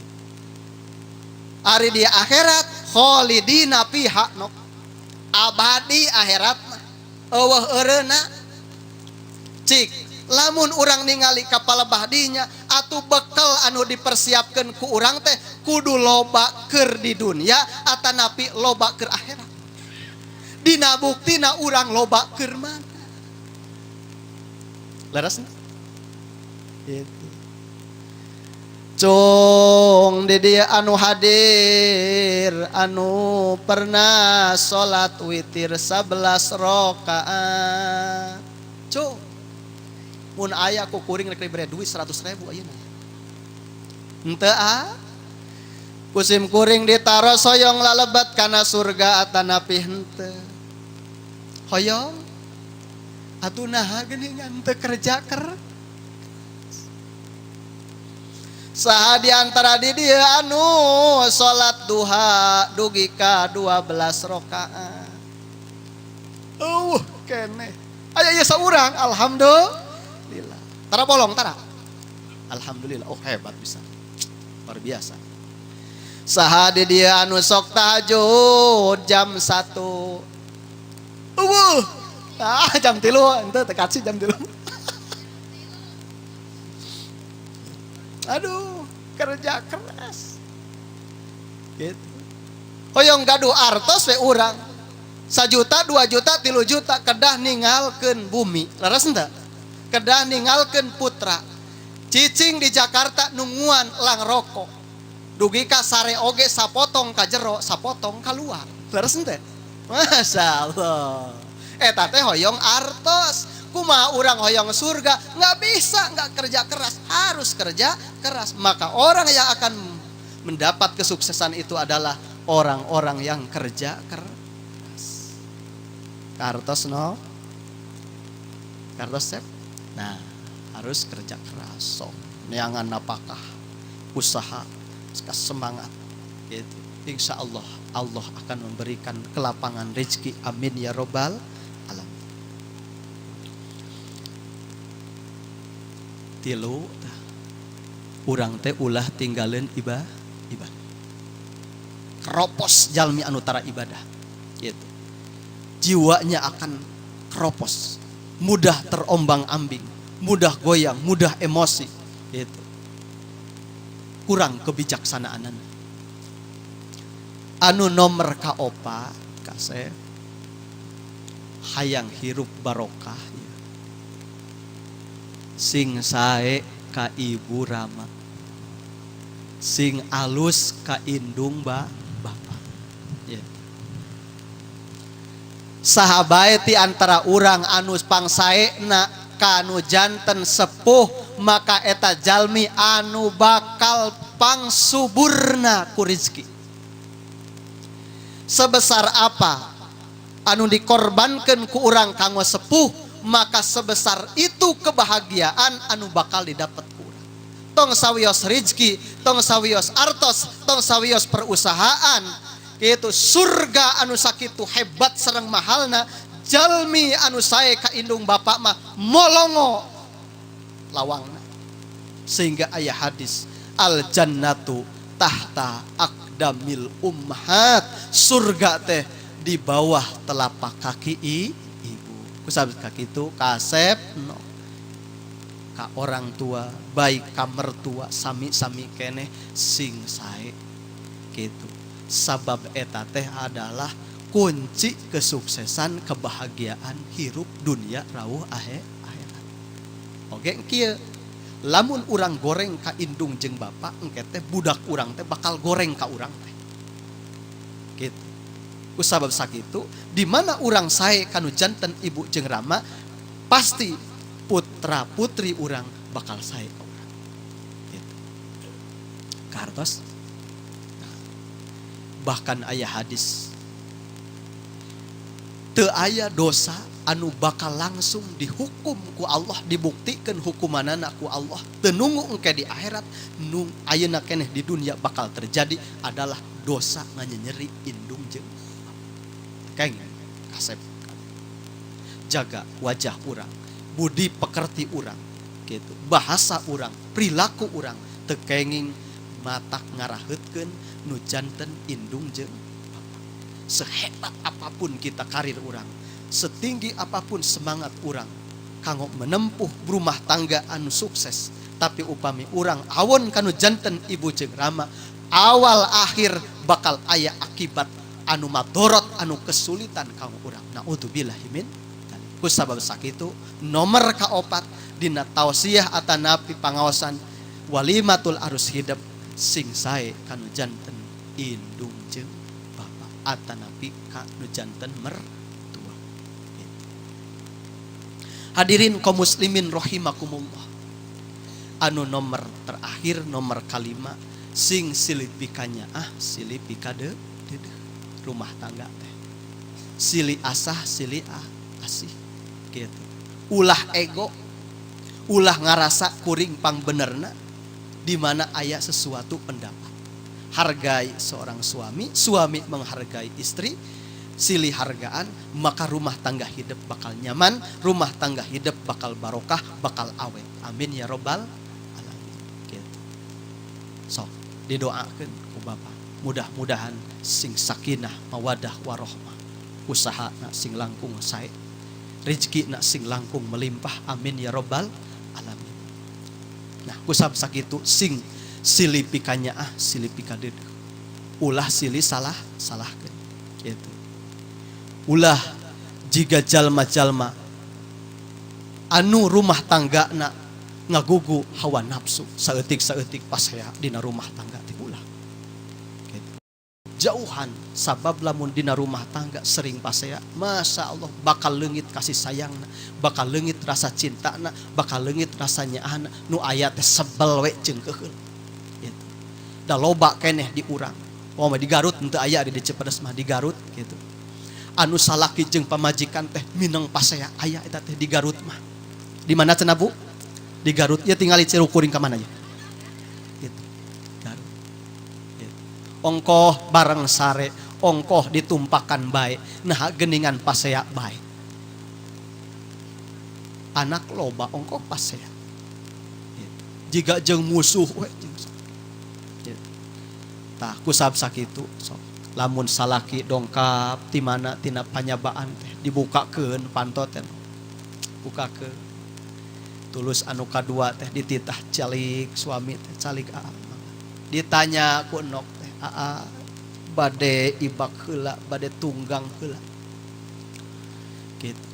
Ari di akhirat kholidina fiha no abadi akhirat mah eueuh eureuna cik lamun urang ningali kapal bahdinya atuh bekal anu dipersiapkeun ku urang teh kudu loba keur di dunia atanapi loba keur akhirat dina buktina urang loba keur mana laras gitu. Cung di dia anu hadir anu pernah salat witir 11 rakaat. Cung mun aya ku kuring rek dibere duit 100.000 ayeuna. Henteu kusim kuring ditaro soyong lalebat kana surga atanapi henteu. Hoyong atuh naha geuningan teu kerja saha di antara di dieu anu salat duha dugi ka 12 rakaat. Keneh. Aya ieu saurang alhamdulillah. Tara bolong tara. Alhamdulillah. Hebat bisa. Luar biasa. Saha di dieu anu sok tahajud jam 1. Jam 3 henteu teu kasih jam 3. Aduh, kerja keras. Gitu. Hoyong gaduh artos we urang. 1 juta, 2 juta, 3 juta kedah ninggalkeun bumi. Laras henteu? Kedah ninggalkeun putra. Cicing di Jakarta nungguan lang rokok. Dugi ka sare oge sapotong ka jero, sapotong keluar. Laras henteu? Masyaallah. Eta teh hoyong artos. Kumaha urang hoyong surga, nggak bisa nggak kerja keras, harus kerja keras. Maka orang yang akan mendapat kesuksesan itu adalah orang-orang yang kerja keras. Kartos no, kartos sep. Nah harus kerja keras. So, neangan napakah, usaha, semangat. Gitu. Insya Allah Allah akan memberikan kelapangan rezeki. Amin ya robbal. Tilu urang teh ulah tinggalin ibadah keropos jalmi anu tara ibadah gitu. Jiwanya akan keropos, mudah terombang-ambing, mudah goyang, mudah emosi gitu. Kurang kebijaksanaan. Anu nomor kaopat kasih hayang hirup barokah sing sae ka ibu rama, sing alus ka indung bapak. Yeah. Sahabat ti antara urang anu pangsaena ka anu janten sepuh, maka eta jalmi anu bakal pangsuburna ku rezeki. Sebesar apa anu dikorbankeun ku urang kanggo sepuh, maka sebesar itu kebahagiaan anu bakal didapat kurang. Tong sawios rezeki, tong sawios artos, tong sawios perusahaan, yaitu surga anu sakitu hebat sareng mahalna, jalmi anu sae ka indung bapak mah molongo lawangna. Sehingga aya hadis al jannatu tahta aqdamil ummahat, surga teh di bawah telapak kaki kusabut kaki itu kasep no ka orang tua, baik ka mertua sami-sami keneh sing sae gitu. Sabab eta teh adalah kunci kesuksesan kebahagiaan hirup dunia rawuh akhirat. Oke kieu lamun urang goreng ka indung jeung bapak engke teh budak urang teh bakal goreng ka urang teh gitu. Kusabab sakitu di mana urang sae kanu janten ibu jeung rama, pasti putra putri urang bakal sae ka urang gitu. Kartos bahkan aya hadis teu aya dosa anu bakal langsung dihukum ku Allah, dibuktikan hukumanana ku Allah teu nunggu engke di akhirat, nung ayeuna keneh di dunia bakal terjadi adalah dosa nganyeri indung jeung keng kasep. Jaga wajah urang, budi pekerti urang gitu, bahasa urang, perilaku urang teu kenging matak ngaraheutkeun nu janten indung jeung bapak. Sehebat apapun kita karir urang, setinggi apapun semangat urang kanggo menempuh rumah tangga anu sukses, tapi upami urang awon kanu janten ibu jeung rama, awal akhir bakal aya akibat anu madorot, anu kesulitan kanggo urang. Naudzubillah min. Kusabab sakitu nomor kaopat dina tausiah atanapi pangaosan walimatul arus hidup sing sae kanu janten indung jeung bapa atanapi kanu janten mertua. Hadirin kaum muslimin rahimakumullah. Anu nomor terakhir nomor kalima sing silipikanya silipikade rumah tangga teh. Sili asah sili asih gitu. Ulah ego, ulah ngarasa kuring pang benerna di mana aya sesuatu pendapat. Hargai seorang suami, suami menghargai istri, silih hargaan, maka rumah tangga hidup bakal nyaman, rumah tangga hidup bakal barokah, bakal awet. Amin ya robbal alamin. Gitu. So, didoakeun ku Bapak. Mudah-mudahan sing sakinah, mawadah, warohmah. Usaha na sing langkung sae. Rezeki na sing langkung melimpah. Amin ya robbal alamin. Nah, kusab sakitu sing silipikanya silipikade. Ulah silih salahkeun. Gitu. Ulah jika jalma-jalma anu rumah tangga na ngagugu hawa nafsu saeutik-saeutik pasea dina rumah tangga teh ulah. Gitu. Jauhan sabab lamun dina rumah tangga sering pasea, masya Allah bakal leungit kasih sayangna, bakal leungit rasa cintana, bakal leungit rasa nyaahna nu aya teh sebel we jeung keheul. Gitu. Da loba keneh di urang. Oh di Garut henteu aya di Cipedes mah di Garut gitu. Anu salaki jeung pamajikan teh mineng pasea aya eta teh di Garut mah. Di mana cenah Bu? Di Garut. Ya tinggal Cirukuring ka mana ya? Gitu. Garut. Gitu. Ongkoh bareng sare, ongkoh ditumpakan bae, nah geningan pasea bae. Anak loba ongkoh pasea. Gitu. Jiga jeung musuh we jeung. Gitu. Tah kusab sakitu sok. Lamun salaki dongkap ti mana tina panyabaan teh dibukakeun pantoten. Bukakeun. Tulus anu kadua teh dititah calik suami teh calik ditanya ku nok teh bade ibak heula bade tunggang heula gitu.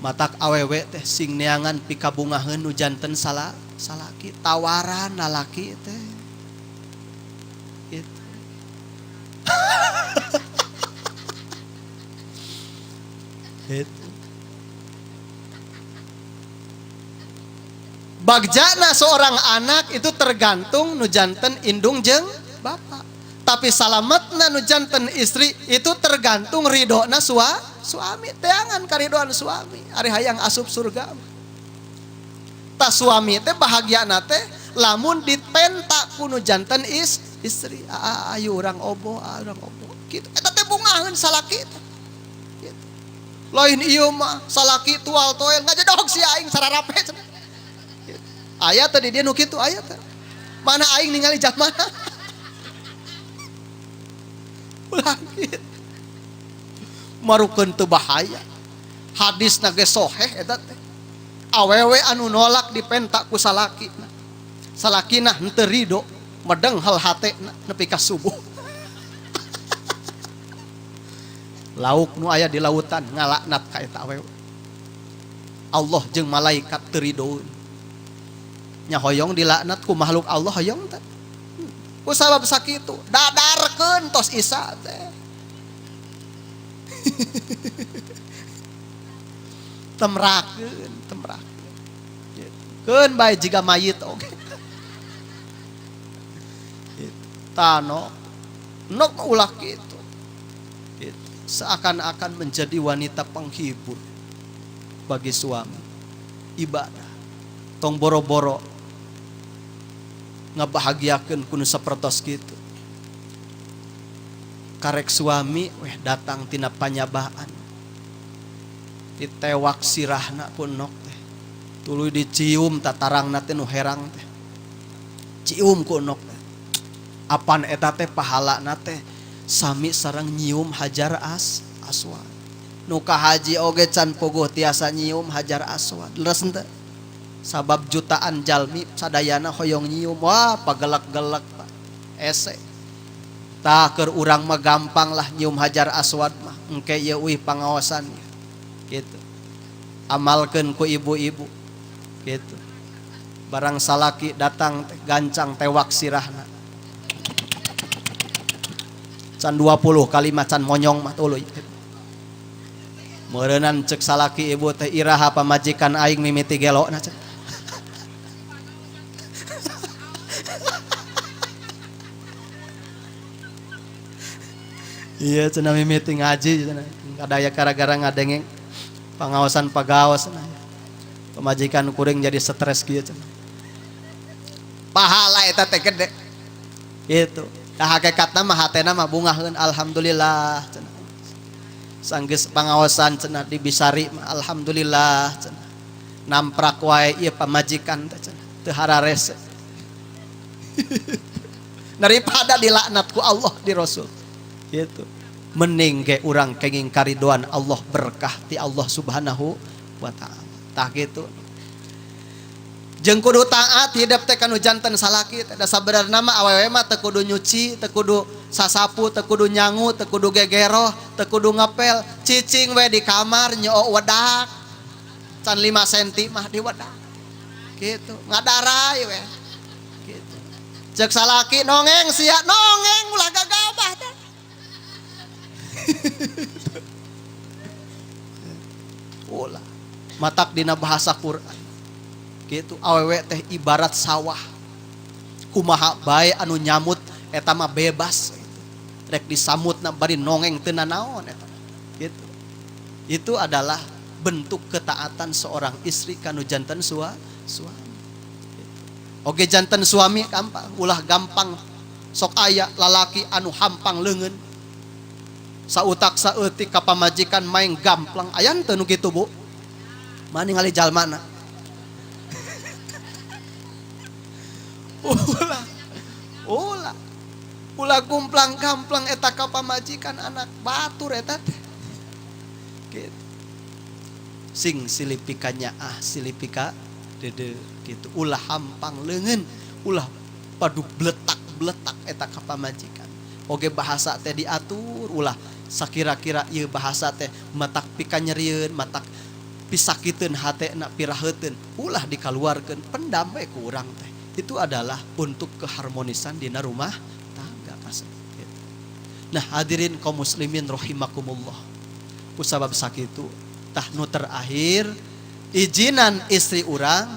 Matak awewe teh sing neangan pikabungaheun nu janten salaki tawaran lalaki teh gitu. Gitu. Bagjana seorang anak itu tergantung nu janten indung jeung bapak. Tapi salametna nu janten istri itu tergantung ridona suami. Teangan karidoan suami. Ari hayang asup surga. Ta suami teh bahagiana teh lamun dipenta ku nu janten istri. Ayo urang obo, urang obo. Kitu. Eta teh bungaheun salaki teh. Gitu. Lain ieu mah salaki tual toel ngajadog si aing sararape. Ayat tadi dia nu kitu ayat. Mana aing ningali jamana? Ulah kitu. Marukeun teu bahaya. Hadisna ge sahih eta teh. Awewe anu nolak dipenta ku salakina. Salakina henteu ridho, medeng hal hatena nepi ka subuh. Lauk nu aya di lautan ngalaknat ka eta awewe. Allah jeung malaikat teu ridho. Nya hoyong dilaknat ku makhluk Allah hoyong teh. Ku sabab sakitu dadarkeun tos Isa teh. Temrakeun. Keun bae jiga mayit oge. Tano nok ulah kitu. Seakan-akan menjadi wanita penghibur bagi suami. Ibadah. Tong boro-boro ngabahagiakeun kudu sapertos kitu. Karek suami datang tina panyabaan. Ditewak sirahna pun nok teh. Tuluy dicium tatarangna teh nu herang teh. Cium ku nok teh. Apan eta teh pahalana teh sami sareng nyium hajar aswad. Nu ka haji oge can puguh tiasa nyium hajar aswad. Leres henteu? Sabab jutaan jalmi sadayana hoyong nyium. Wah pagelak-gelak Pak. Ese. Tah keur urang mah gampang lah nyium hajar aswad mah. Engke ieu euy pangaosan gitu. Amalkeun ku ibu-ibu gitu. Barang salaki datang gancang tewak sirahna. Can 20 kali macan monyong mah tuluy. Meureunnan cek salaki ibu teh iraha pamajikan aing mimiti gelona cek. Iya cenah mimiti ngaji cenah. Kadaya gara-gara ngadengeng pangawasan pagawas cenah. Pamajikan kuring jadi stres kieu cenah. Pahala eta teh gede. Gitu. Dah hakikatna mah hatena mah bungaheun alhamdulillah cenah. Sanggeus pangawasan cenah di Bisari mah alhamdulillah cenah. Namprak wae ieu pamajikan teh cenah. Teu hararese. Daripada dilaknat ku Allah di Rasul. Gitu. Mending ge urang kenging karidoan Allah berkah ti Allah Subhanahu wa taala. Tah gitu. Jeung kudu taat hidup teh kanu janten salaki teh da sabenerna mah awewe mah teu kudu nyuci, teu kudu sasapu, teu kudu nyangu, teu kudu gegeroh, teu kudu ngepel, cicing we di kamar nyoo wedak. Can 5 cm mah di wedak. Gitu. Ngadarai we. Gitu. Cek salaki nongeng sia nongeng ulah gagabah teh. Ulah matak dina bahasa Quran gitu awewe teh ibarat sawah kumaha bae anu nyamut eta mah bebas gitu. Rek disamutna bari nongeng teu nanaon eta gitu. Itu adalah bentuk ketaatan seorang istri kanu janten suami gitu. Oge janten suami gampang ulah gampang sok aya lalaki anu hampang leungeun sautak saeutik ka pamajikan maeng gamplang ayan teu nu kitu Bu mah ningali jalmana ulah gumplang gamplang eta ka pamajikan anak batur eta teh gitu. Sing silipika nyaah silipika dede gitu ulah hampang leungeun ulah padu bletak-bletak eta ka pamajikan oge bahasa teh diatur ulah sakira-kira ieu bahasa teh matak pikanyerieun matak pisakiteun hatena piraheuteun ulah dikaluarkeun pendam we ku urang teh itu adalah untuk keharmonisan dina rumah tangga kasih gitu. Nah hadirin kaum muslimin rahimakumullah kusabab sakitu tah nu terakhir izinan istri urang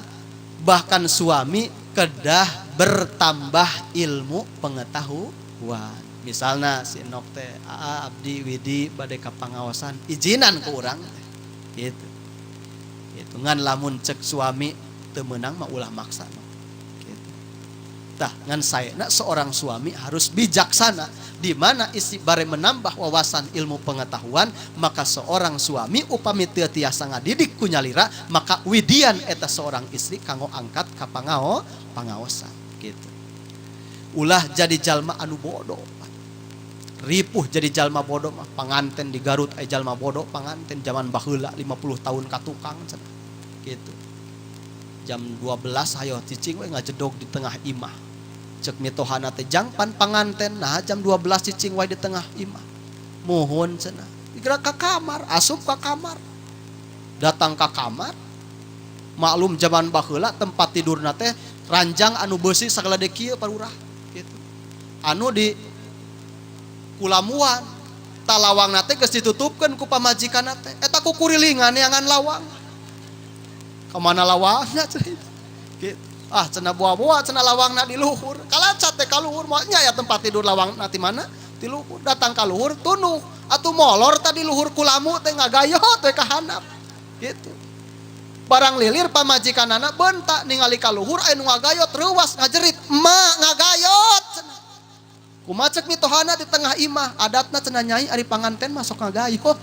bahkan suami kedah bertambah ilmu pengetahuan. Misalnya si nok teh aa abdi widi bade ka pangawasan izinan ku urang gitu. Gitu ngan lamun cek suami teu meunang mah ulah maksa gitu. Tah ngan saena seorang suami harus bijaksana di mana istri bare menambah wawasan ilmu pengetahuan maka seorang suami upami teu tiasa ngadidik ku nyalira maka widian eta seorang istri kanggo angkat ka pangaosan gitu. Ulah jadi jalma anu bodoh ripuh jadi jalma bodoh mah panganten di Garut jalma bodoh panganten zaman baheula 50 tahun ka tukang cenah gitu. Jam 12 hayo cicing we ngajedog di tengah imah. Cek mitohana teh jangpan panganten nah jam 12 cicing we di tengah imah. Muhun cenah. Digerak ka kamar, asup ka kamar. Datang ka kamar. Maklum zaman baheula tempat tidurna teh ranjang anu beusi sagala kieu parurah gitu. Anu di kulamuan talawang nate geus ditutupkeun ku pamajikan nate eta ku kurilingan yangan lawang kemana lawangna cenah gitu cenah buah-buah cenah lawangna di luhur kalacat teh ka luhur moal nya ya tempat tidur lawangna ti mana ti luhur datang ka luhur tunuh atuh molor tadi luhur kulamu teh ngagayot teh ka handap gitu barang lilir pamajikanana bentak ningali ka luhur aya nu ngagayot reuwas ngajerit emak ngagayot cenah kumaha cek mitohana di tengah imah adatna cenah nyai ari panganten masuk ngagayot.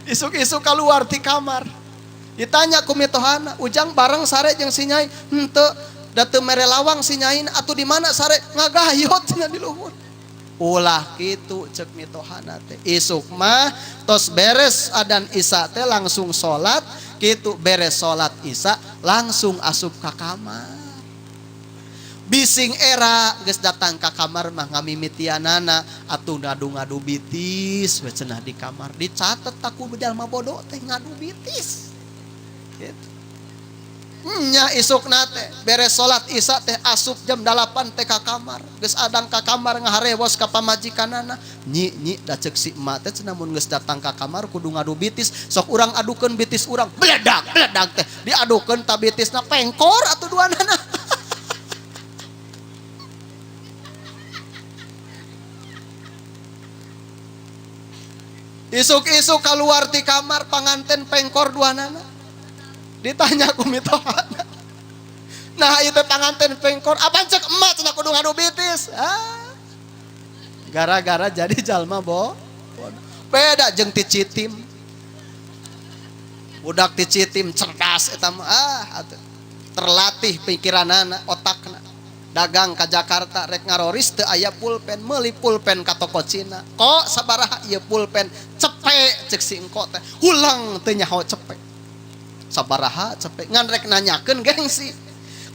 Isuk-isuk keluar di kamar ditanya ku mitohana ujang bareng sare jeung si nyai henteu da teu mere lawang si nyai atuh di mana sare ngagayot cenah di luhur ulah kitu cek mitohana teh isuk mah tos beres adzan isya teh langsung salat kitu beres salat isya langsung asup ka kamar Bising era geus datang ka kamar mah ngamimitianana atuh ngadu-ngadu bitis we cenah di kamar. Dicatet aku jalma bodoh teh ngadu bitis. Gitu. Nya isukna teh beres salat Isya teh asup jam 8 teh ka kamar. Geus adang ka kamar ngaharewos ka pamajikanana. Nyi da ceuk si emak teh cenah mun geus datang ka kamar kudu ngadu bitis. Sok urang adukeun bitis urang bledag teh. Diadukeun ta bitisna pengkor atuh duanana. Isuk-isuk keluar di kamar panganten pengkor duanana. Ditanya ku mitohana. Nah itu panganten pengkor. Apaan cek emak cenah kudu ngadu bitis. Gara-gara jadi jalma beda jeung ti Citim. Budak ti Citim cerdas eta mah terlatih pikiranana, otakna. Dagang ka Jakarta rek ngaroris teu aya pulpen, meuli pulpen ka toko Cina. Kok sabaraha ieu pulpen? Cepek cek si engko teh. Hulang teu nyaho cepek. Sabaraha cepek ngan rek nanyakeun gengsi.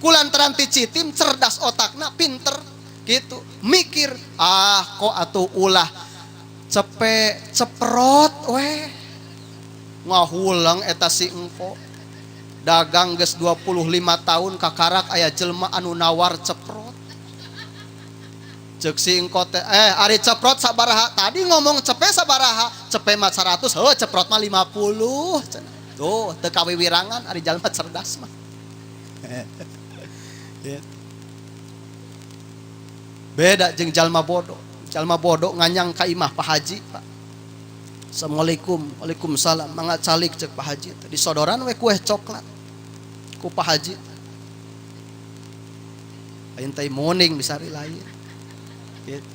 Kulantaran ti Citim cerdas otakna, pinter gitu. Mikir, kok atuh ulah cepek ceprot we. Ngahulang eta si engko. Dagang geus 25 tahun kakarak aya jelema anu nawar ceprot. Ceuk si engko teh ari ceprot sabaraha? Tadi ngomong cepe sabaraha? Cepe mah 100, ceprot mah 50 cenah. Tuh teu kawiwirangan ari jalma cerdas mah. Beda jeung jalma bodoh. Jalma bodoh nganyang ka imah Pak Haji, Pak. Assalamualaikum. Waalaikumsalam. Mangga calik ceuk Pak Haji. Disodoran we kue coklat ku Pak Haji. Lain teh morning bisa hari lain. Gitu.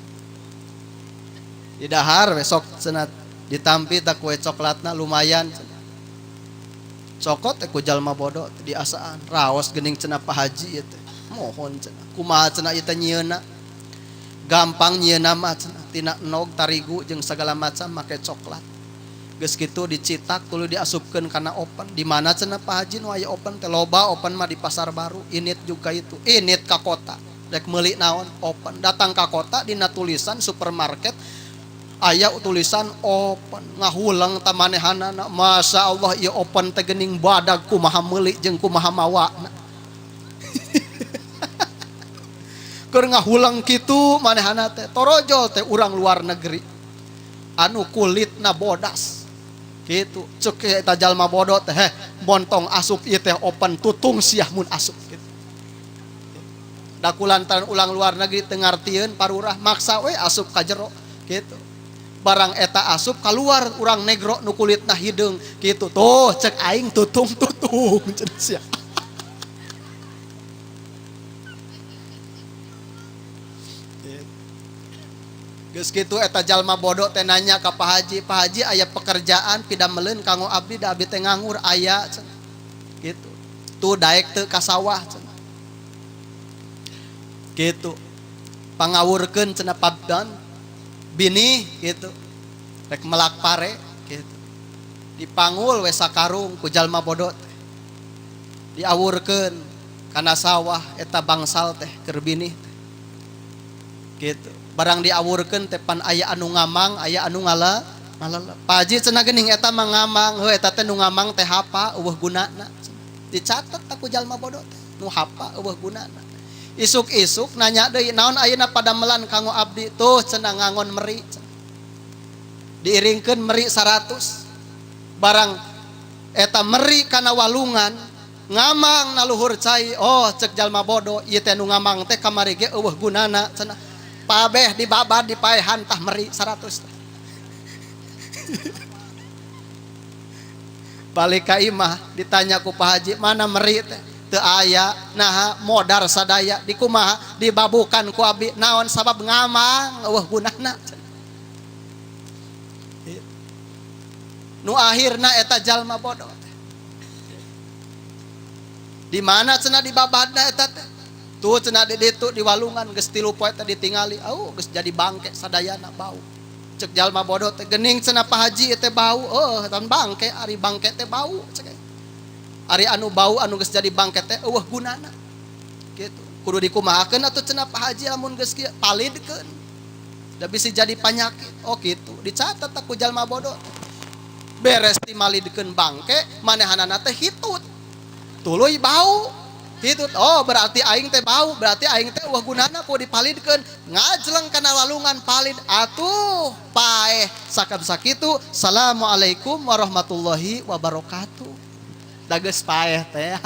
Di dahar besok cenah ditampi tak kue coklatna lumayan. Cokot teh ku jalma bodoh diasaan. Raos geuning cenah Pak Haji teh. Mohon cenah. Kumaha cenah ieu teh nyieuna? Gampang nyieuna mah cenah. Tina enog, tarigu jeung sagala macam make coklat. Geus kitu dicitak tuluy diasupkeun kana open. Di mana cenah Pak Haji nu aya open teh loba open mah di Pasar Baru. Init juga itu. Init ka kota. Rek meuli naon open. Datang ka kota dina tulisan supermarket aya tulisan open. Ngahulang ta manehanana. Masya Allah ieu open teh geuning badag kumaha meuli jeung kumaha mawana. Keur ngahulang kitu manehana teh torojol teh urang luar negeri. Anu kulitna bodas. Gitu. Cek eta jalma bodoh teh montong asup ieu teh open tutung siah mun asup gitu. Da kulantaran ulang luar negeri teu ngartieun parurah maksa we asup ka jero gitu. Barang eta asup keluar urang negro nu kulitna hideung gitu. Tuh cek aing tutung-tutung cenah sia. Geus kitu eta jalma bodoh teh nanya ka Pak Haji, "Pak Haji aya pekerjaan pidameleun kanggo abdi da abdi teh nganggur aya." Gitu. Tuh daek teu ka sawah cenah. Gitu. Pangawurkeun cenah pabdan bini gitu. Rek melak pare gitu. Dipangul we sakarung ku jalma bodoh teh. Diawurkeun kana sawah eta bangsal teh keur bini teh. Gitu. Barang diawurkeun teh pan aya anu ngamang, aya anu ngalalep. Pak Haji cenah geuning eta mah ngamang, heuh eta teh nu ngamang teh hapa eueuh gunana. Dicatet aku jalma bodoh teh, nu hapa eueuh gunana. Isuk-isuk nanya deui, "Naon ayeuna padamelan kanggo abdi?" Tuh cenah ngangon meri. Diiringkeun meri 100. Barang eta meri kana walungan, ngamang naluhur cai. Oh, cek jalma bodoh, ieu teh nu ngamang teh kamari ge eueuh gunana cenah. Pabeh dibabad dipaehan tah meri 100. Balik ka imah ditanya ku Pak Haji, "Mana meri teh?" Teu aya. Nah, modar sadaya dikumaha dibabukan ku abdi. Naon sabab ngamang eueuh gunana. Nu akhirna eta jalma bodoh. Di mana cenah dibabadna eta teh? Tuh cenah di ditu di walungan geus 3 poe teh ditingali. Geus jadi bangke sadayana bau. Cek jalma bodoh teh geuning cenah Pak Haji teh bau. Tan bangke ari bangke teh bau cek. Ari anu bau anu geus jadi bangke teh eueuh gunana. Gitu. kudu dikumahakeun atuh cenah Pak Haji lamun geus kieu palidkeun da bisa jadi penyakit. Oh gitu dicatat aku jalma bodoh beres dimalidkeun bangke manehanana teh hitut tuluy bau hitut. Oh berarti aing teh bau, berarti aing teh wah gunana ku dipalidkeun ngajleng kana lalungan palid atuh paeh sakab sakitu. Assalamualaikum warahmatullahi wabarakatuh. Da geus paeh teh